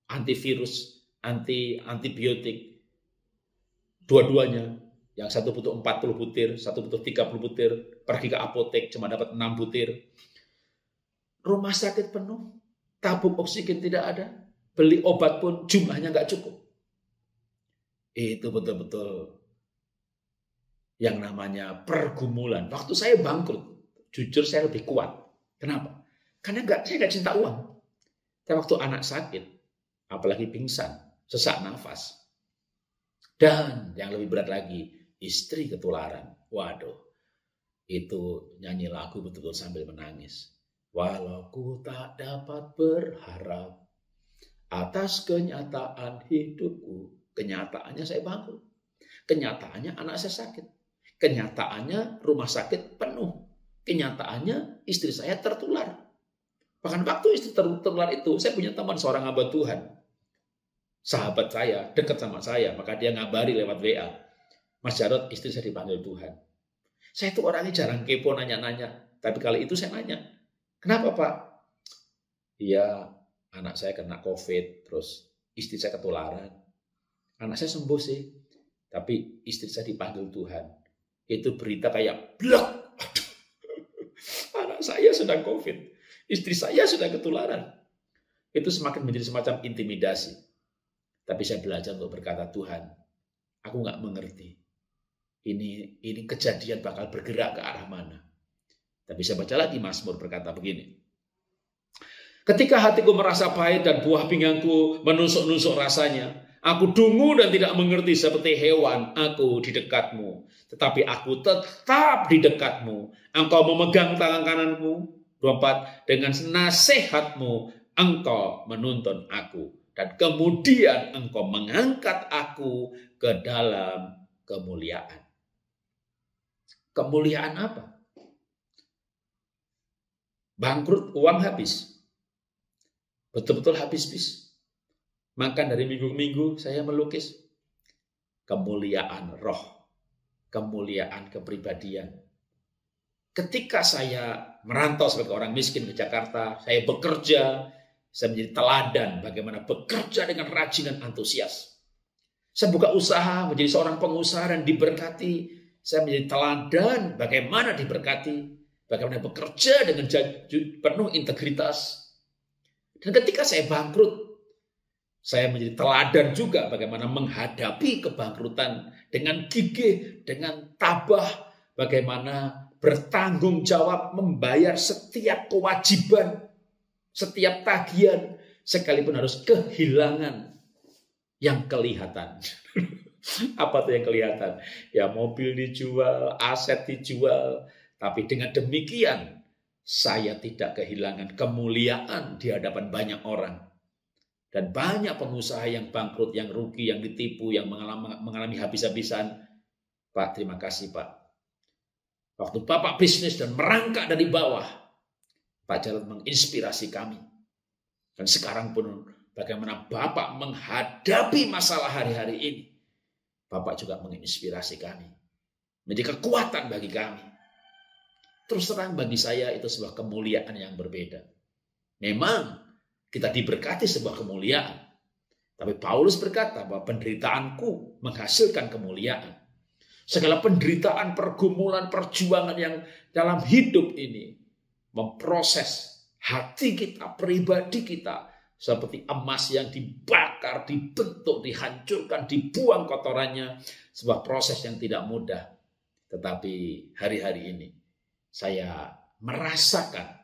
antivirus, antibiotik, dua-duanya. Yang satu butuh 40 butir, satu butuh 30 butir, pergi ke apotek cuma dapat 6 butir. Rumah sakit penuh, tabung oksigen tidak ada. Beli obat pun jumlahnya nggak cukup. Itu betul-betul yang namanya pergumulan. Waktu saya bangkrut, jujur saya lebih kuat. Kenapa? Karena saya nggak cinta uang. Tapi waktu anak sakit, apalagi pingsan, sesak nafas. Dan yang lebih berat lagi, istri ketularan. Waduh, itu nyanyi lagu betul-betul sambil menangis. Walau ku tak dapat berharap atas kenyataan hidupku. Kenyataannya saya bangkrut. Kenyataannya anak saya sakit. Kenyataannya rumah sakit penuh. Kenyataannya istri saya tertular. Bahkan waktu istri tertular itu, saya punya teman seorang hamba Tuhan. Sahabat saya, dekat sama saya. Maka dia ngabari lewat WA. Mas Jarod, istri saya dipanggil Tuhan. Saya itu orangnya jarang kepo nanya-nanya. Tapi kali itu saya nanya. Kenapa Pak? Iya, anak saya kena COVID, terus istri saya ketularan. Anak saya sembuh sih, tapi istri saya dipanggil Tuhan. Itu berita kayak blok. Anak saya sedang COVID, istri saya sudah ketularan. Itu semakin menjadi semacam intimidasi. Tapi saya belajar untuk berkata, Tuhan, aku nggak mengerti. Ini kejadian bakal bergerak ke arah mana. Tapi saya baca lagi Mazmur berkata begini. Ketika hatiku merasa pahit dan buah pinggangku menusuk-nusuk rasanya, aku dungu dan tidak mengerti seperti hewan, aku di dekatmu. Tetapi aku tetap di dekatmu. Engkau memegang tangan kananku. 24. Dengan nasihatmu, engkau menuntun aku. dan kemudian Engkau mengangkat aku ke dalam kemuliaan. Kemuliaan apa? Bangkrut, uang habis. Betul-betul habis-habis. Makan dari minggu ke minggu saya melukis. Kemuliaan roh, kemuliaan kepribadian. Ketika saya merantau sebagai orang miskin ke Jakarta, saya bekerja, saya menjadi teladan bagaimana bekerja dengan rajin dan antusias. Saya buka usaha, menjadi seorang pengusaha dan diberkati. Saya menjadi teladan bagaimana diberkati, bagaimana bekerja dengan penuh integritas. Dan ketika saya bangkrut, saya menjadi teladan juga bagaimana menghadapi kebangkrutan dengan gigih, dengan tabah, bagaimana bertanggung jawab membayar setiap kewajiban, setiap tagihan, sekalipun harus kehilangan yang kelihatan. Apa tuh yang kelihatan? Ya mobil dijual, aset dijual, tapi dengan demikian saya tidak kehilangan kemuliaan di hadapan banyak orang. Dan banyak pengusaha yang bangkrut, yang rugi, yang ditipu, yang mengalami habis-habisan. Pak, terima kasih Pak. Waktu Bapak bisnis dan merangkak dari bawah, Pak Jarod menginspirasi kami. Dan sekarang pun bagaimana Bapak menghadapi masalah hari-hari ini, Bapak juga menginspirasi kami. Menjadi kekuatan bagi kami. Terus terang bagi saya itu sebuah kemuliaan yang berbeda. Memang kita diberkati sebuah kemuliaan. Tapi Paulus berkata bahwa penderitaanku menghasilkan kemuliaan. Segala penderitaan, pergumulan, perjuangan yang dalam hidup ini memproses hati kita, pribadi kita, seperti emas yang dibakar, dibentuk, dihancurkan, dibuang kotorannya. Sebuah proses yang tidak mudah. Tetapi hari-hari ini saya merasakan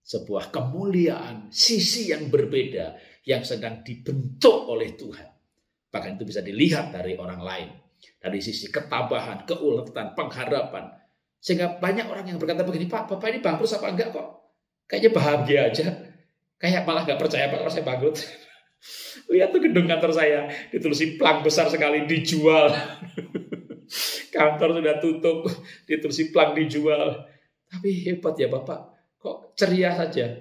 sebuah kemuliaan, sisi yang berbeda yang sedang dibentuk oleh Tuhan. Bahkan itu bisa dilihat dari orang lain. Dari sisi ketabahan, keuletan, pengharapan. Sehingga banyak orang yang berkata begini, Pak, Bapak ini bangkrut apa enggak kok? Kayaknya bahagia aja. Kayak malah nggak percaya Pak kalau saya bangkrut. Lihat tuh gedung kantor saya, ditulisin plang besar sekali, dijual. Kantor sudah tutup, ditulisin plang dijual. Tapi hebat ya Bapak. Kok ceria saja?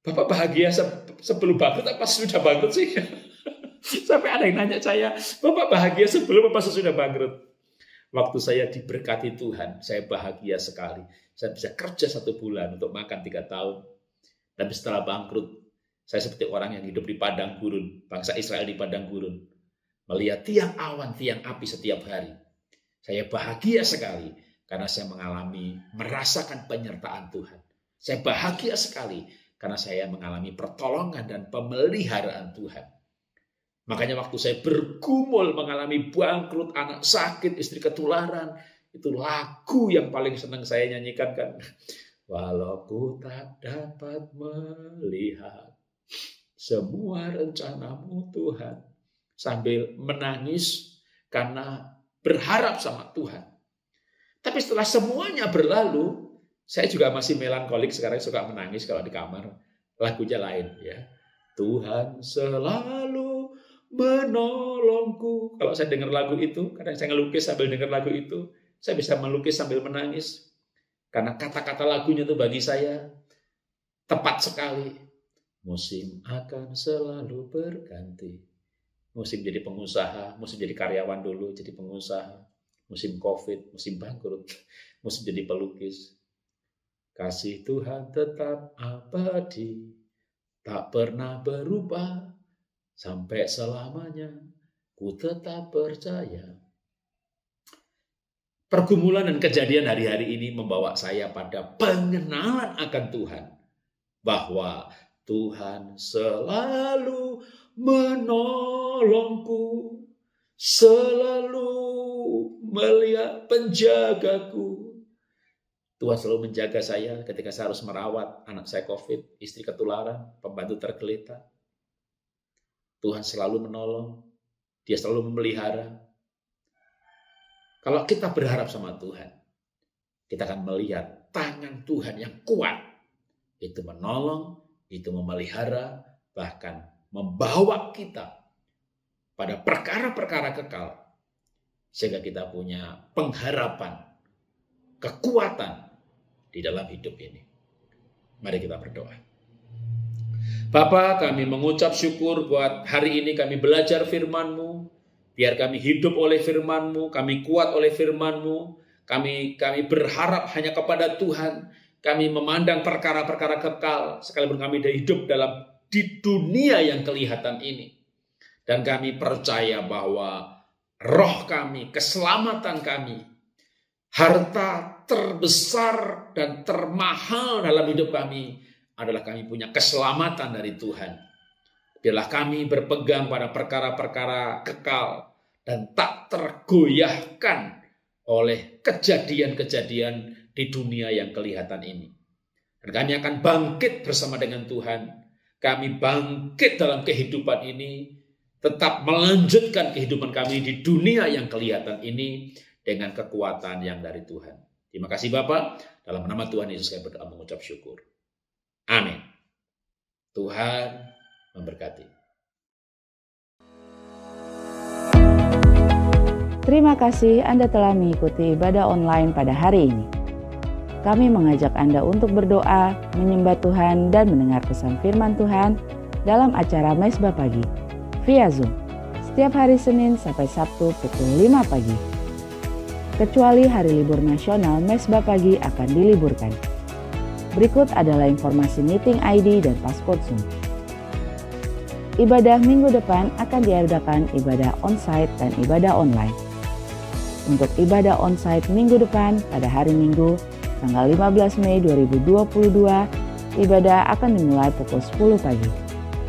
Bapak bahagia sebelum bangkrut apa sudah bangkrut sih? Sampai ada yang nanya saya, Bapak bahagia sebelum apa sesudah bangkrut? Waktu saya diberkati Tuhan, saya bahagia sekali. Saya bisa kerja 1 bulan untuk makan 3 tahun. Tapi setelah bangkrut, saya seperti orang yang hidup di padang gurun, bangsa Israel di padang gurun. Melihat tiang awan, tiang api setiap hari. Saya bahagia sekali karena saya merasakan penyertaan Tuhan. Saya bahagia sekali karena saya mengalami pertolongan dan pemeliharaan Tuhan. Makanya waktu saya bergumul mengalami bangkrut, anak sakit, istri ketularan, itu lagu yang paling senang saya nyanyikan kan. Walau ku tak dapat melihat semua rencanamu Tuhan. Sambil menangis karena berharap sama Tuhan. Tapi setelah semuanya berlalu, saya juga masih melankolik, sekarang suka menangis kalau di kamar. Lagunya lain ya. Tuhan selalu menolongku. Kalau saya dengar lagu itu, kadang saya ngelukis sambil dengar lagu itu, saya bisa melukis sambil menangis. Karena kata-kata lagunya itu bagi saya tepat sekali. Musim akan selalu berganti. Musim jadi pengusaha, musim jadi karyawan dulu, jadi pengusaha. Musim COVID, musim bangkrut, musim jadi pelukis. Kasih Tuhan tetap abadi, tak pernah berubah, sampai selamanya ku tetap percaya. Pergumulan dan kejadian hari-hari ini membawa saya pada pengenalan akan Tuhan. Bahwa Tuhan selalu menolongku, selalu melihat penjagaku. Tuhan selalu menjaga saya ketika saya harus merawat anak saya COVID, istri ketularan, pembantu tergeletak. Tuhan selalu menolong, Dia selalu memelihara. Kalau kita berharap sama Tuhan, kita akan melihat tangan Tuhan yang kuat. Itu menolong, itu memelihara, bahkan membawa kita pada perkara-perkara kekal, sehingga kita punya pengharapan, kekuatan di dalam hidup ini. Mari kita berdoa. Bapa, kami mengucap syukur buat hari ini kami belajar firman-Mu. Biar kami hidup oleh firman-Mu, kami kuat oleh firman-Mu. Kami berharap hanya kepada Tuhan. Kami memandang perkara-perkara kekal, sekalipun kami hidup di dunia yang kelihatan ini. Dan kami percaya bahwa roh kami, keselamatan kami, harta terbesar dan termahal dalam hidup kami adalah kami punya keselamatan dari Tuhan. Biarlah kami berpegang pada perkara-perkara kekal dan tak tergoyahkan oleh kejadian-kejadian di dunia yang kelihatan ini. Dan kami akan bangkit bersama dengan Tuhan. Kami bangkit dalam kehidupan ini, tetap melanjutkan kehidupan kami di dunia yang kelihatan ini dengan kekuatan yang dari Tuhan. Terima kasih Bapa, dalam nama Tuhan Yesus kami berdoa mengucap syukur. Amin. Tuhan memberkati. Terima kasih Anda telah mengikuti ibadah online pada hari ini. Kami mengajak Anda untuk berdoa, menyembah Tuhan, dan mendengar pesan firman Tuhan dalam acara Mesbah Pagi via Zoom setiap hari Senin sampai Sabtu pukul 5 pagi. Kecuali hari libur nasional, Mesbah Pagi akan diliburkan. Berikut adalah informasi meeting ID dan passcode Zoom. Ibadah minggu depan akan diadakan ibadah onsite dan ibadah online. Untuk ibadah onsite minggu depan pada hari Minggu, tanggal 15 Mei 2022, ibadah akan dimulai pukul 10 pagi.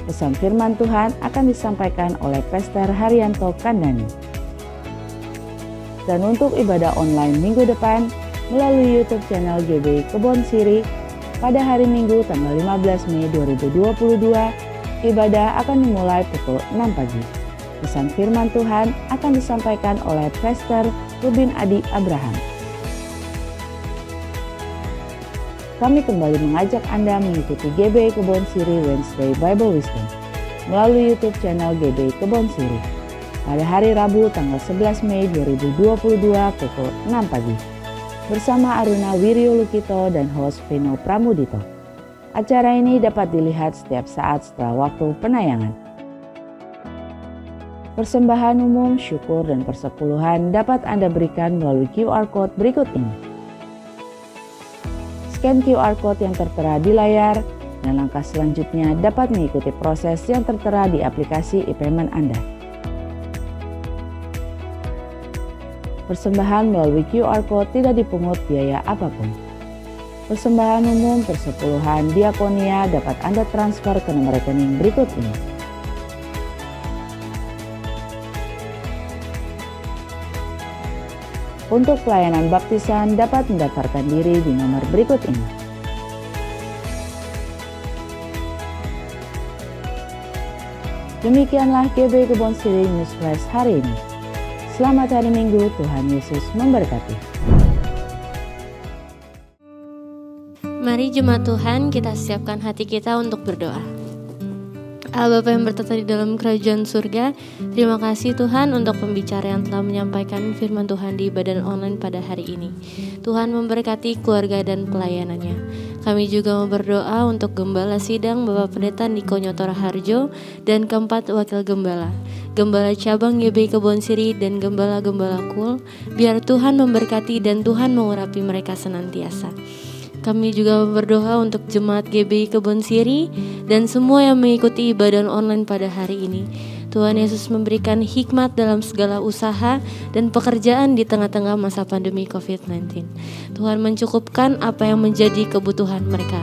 Pesan firman Tuhan akan disampaikan oleh Pastor Haryanto Kandani. Dan untuk ibadah online minggu depan, melalui YouTube channel GBI Kebon Siri, pada hari Minggu tanggal 15 Mei 2022, ibadah akan dimulai pukul 6 pagi. Pesan firman Tuhan akan disampaikan oleh Pastor Rubin Adi Abraham. Kami kembali mengajak Anda mengikuti GBI Kebon Siri Wednesday Bible Wisdom melalui YouTube channel GBI Kebon Siri pada hari Rabu tanggal 11 Mei 2022 pukul 6 pagi bersama Aruna Wiryo Lukito dan host Vino Pramudito. Acara ini dapat dilihat setiap saat setelah waktu penayangan. Persembahan umum, syukur, dan persepuluhan dapat Anda berikan melalui QR Code berikut ini. Scan QR Code yang tertera di layar, dan langkah selanjutnya dapat mengikuti proses yang tertera di aplikasi e-payment Anda. Persembahan melalui QR Code tidak dipungut biaya apapun. Persembahan umum, persepuluhan, diakonia dapat Anda transfer ke nomor rekening berikut ini. Untuk pelayanan baptisan dapat mendaftarkan diri di nomor berikut ini. Demikianlah GBI Kebon Siri News Flash hari ini. Selamat hari Minggu, Tuhan Yesus memberkati. Mari jemaat Tuhan, kita siapkan hati kita untuk berdoa. Allah Bapa yang bertata di dalam kerajaan surga, terima kasih Tuhan untuk pembicara yang telah menyampaikan firman Tuhan di ibadah online pada hari ini. Tuhan memberkati keluarga dan pelayanannya. Kami juga mau berdoa untuk Gembala Sidang Bapak Pendeta Niko Nyotora Harjo dan keempat wakil Gembala, Gembala Cabang GBI Kebon Siri dan Gembala-Gembala Kul. Biar Tuhan memberkati dan Tuhan mengurapi mereka senantiasa. Kami juga berdoa untuk jemaat GBI Kebon Siri dan semua yang mengikuti ibadah online pada hari ini. Tuhan Yesus memberikan hikmat dalam segala usaha dan pekerjaan di tengah-tengah masa pandemi COVID-19. Tuhan mencukupkan apa yang menjadi kebutuhan mereka.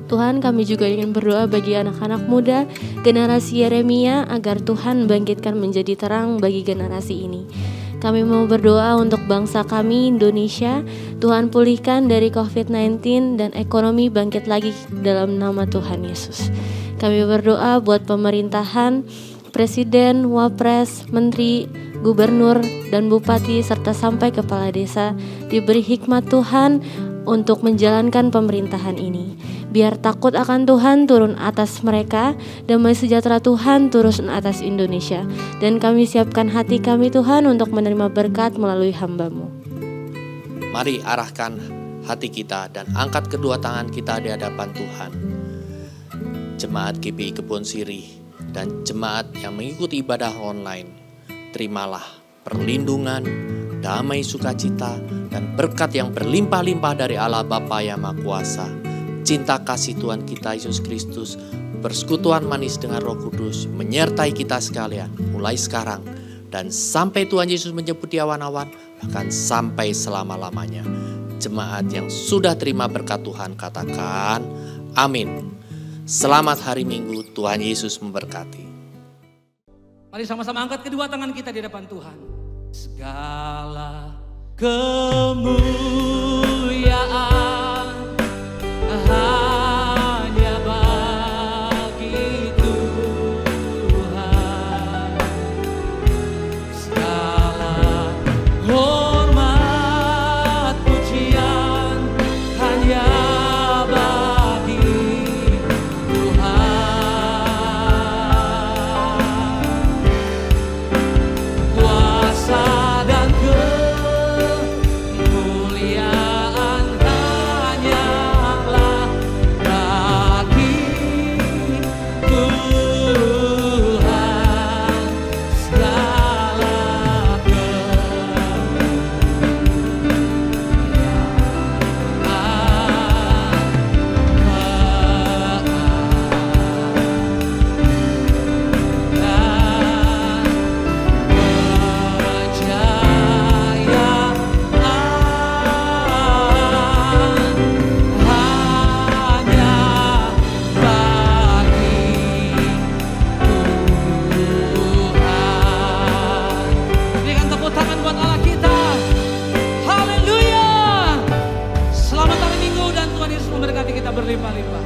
Tuhan, kami juga ingin berdoa bagi anak-anak muda, generasi Yeremia, agar Tuhan bangkitkan menjadi terang bagi generasi ini. Kami mau berdoa untuk bangsa kami, Indonesia. Tuhan pulihkan dari COVID-19 dan ekonomi bangkit lagi dalam nama Tuhan Yesus. Kami berdoa buat pemerintahan, Presiden, Wapres, Menteri, Gubernur, dan Bupati, serta sampai kepala desa. Diberi hikmat Tuhan untuk menjalankan pemerintahan ini. Biar takut akan Tuhan turun atas mereka, damai sejahtera Tuhan turun atas Indonesia. Dan kami siapkan hati kami Tuhan untuk menerima berkat melalui hamba-Mu. Mari arahkan hati kita dan angkat kedua tangan kita di hadapan Tuhan. Jemaat GBI Kebon Sirih dan jemaat yang mengikuti ibadah online, terimalah perlindungan, damai sukacita, dan berkat yang berlimpah-limpah dari Allah Bapa yang Maha Kuasa. Cinta kasih Tuhan kita Yesus Kristus, persekutuan manis dengan Roh Kudus menyertai kita sekalian mulai sekarang dan sampai Tuhan Yesus menjemput di awan-awan, bahkan sampai selama-lamanya. Jemaat yang sudah terima berkat Tuhan katakan amin. Selamat hari Minggu, Tuhan Yesus memberkati. Mari sama-sama angkat kedua tangan kita di depan Tuhan. Segala kemuliaan hanya bagi Tuhan. Segala hormat pujian hanya bagi Tuhan. Kuasa dan kemuliaan hanyalah bagi Tuhan. Segala berikan tepuk tangan buat Allah kita. Haleluya. Selamat hari Minggu dan Tuhan Yesus memberkati kita berlimpah-limpah.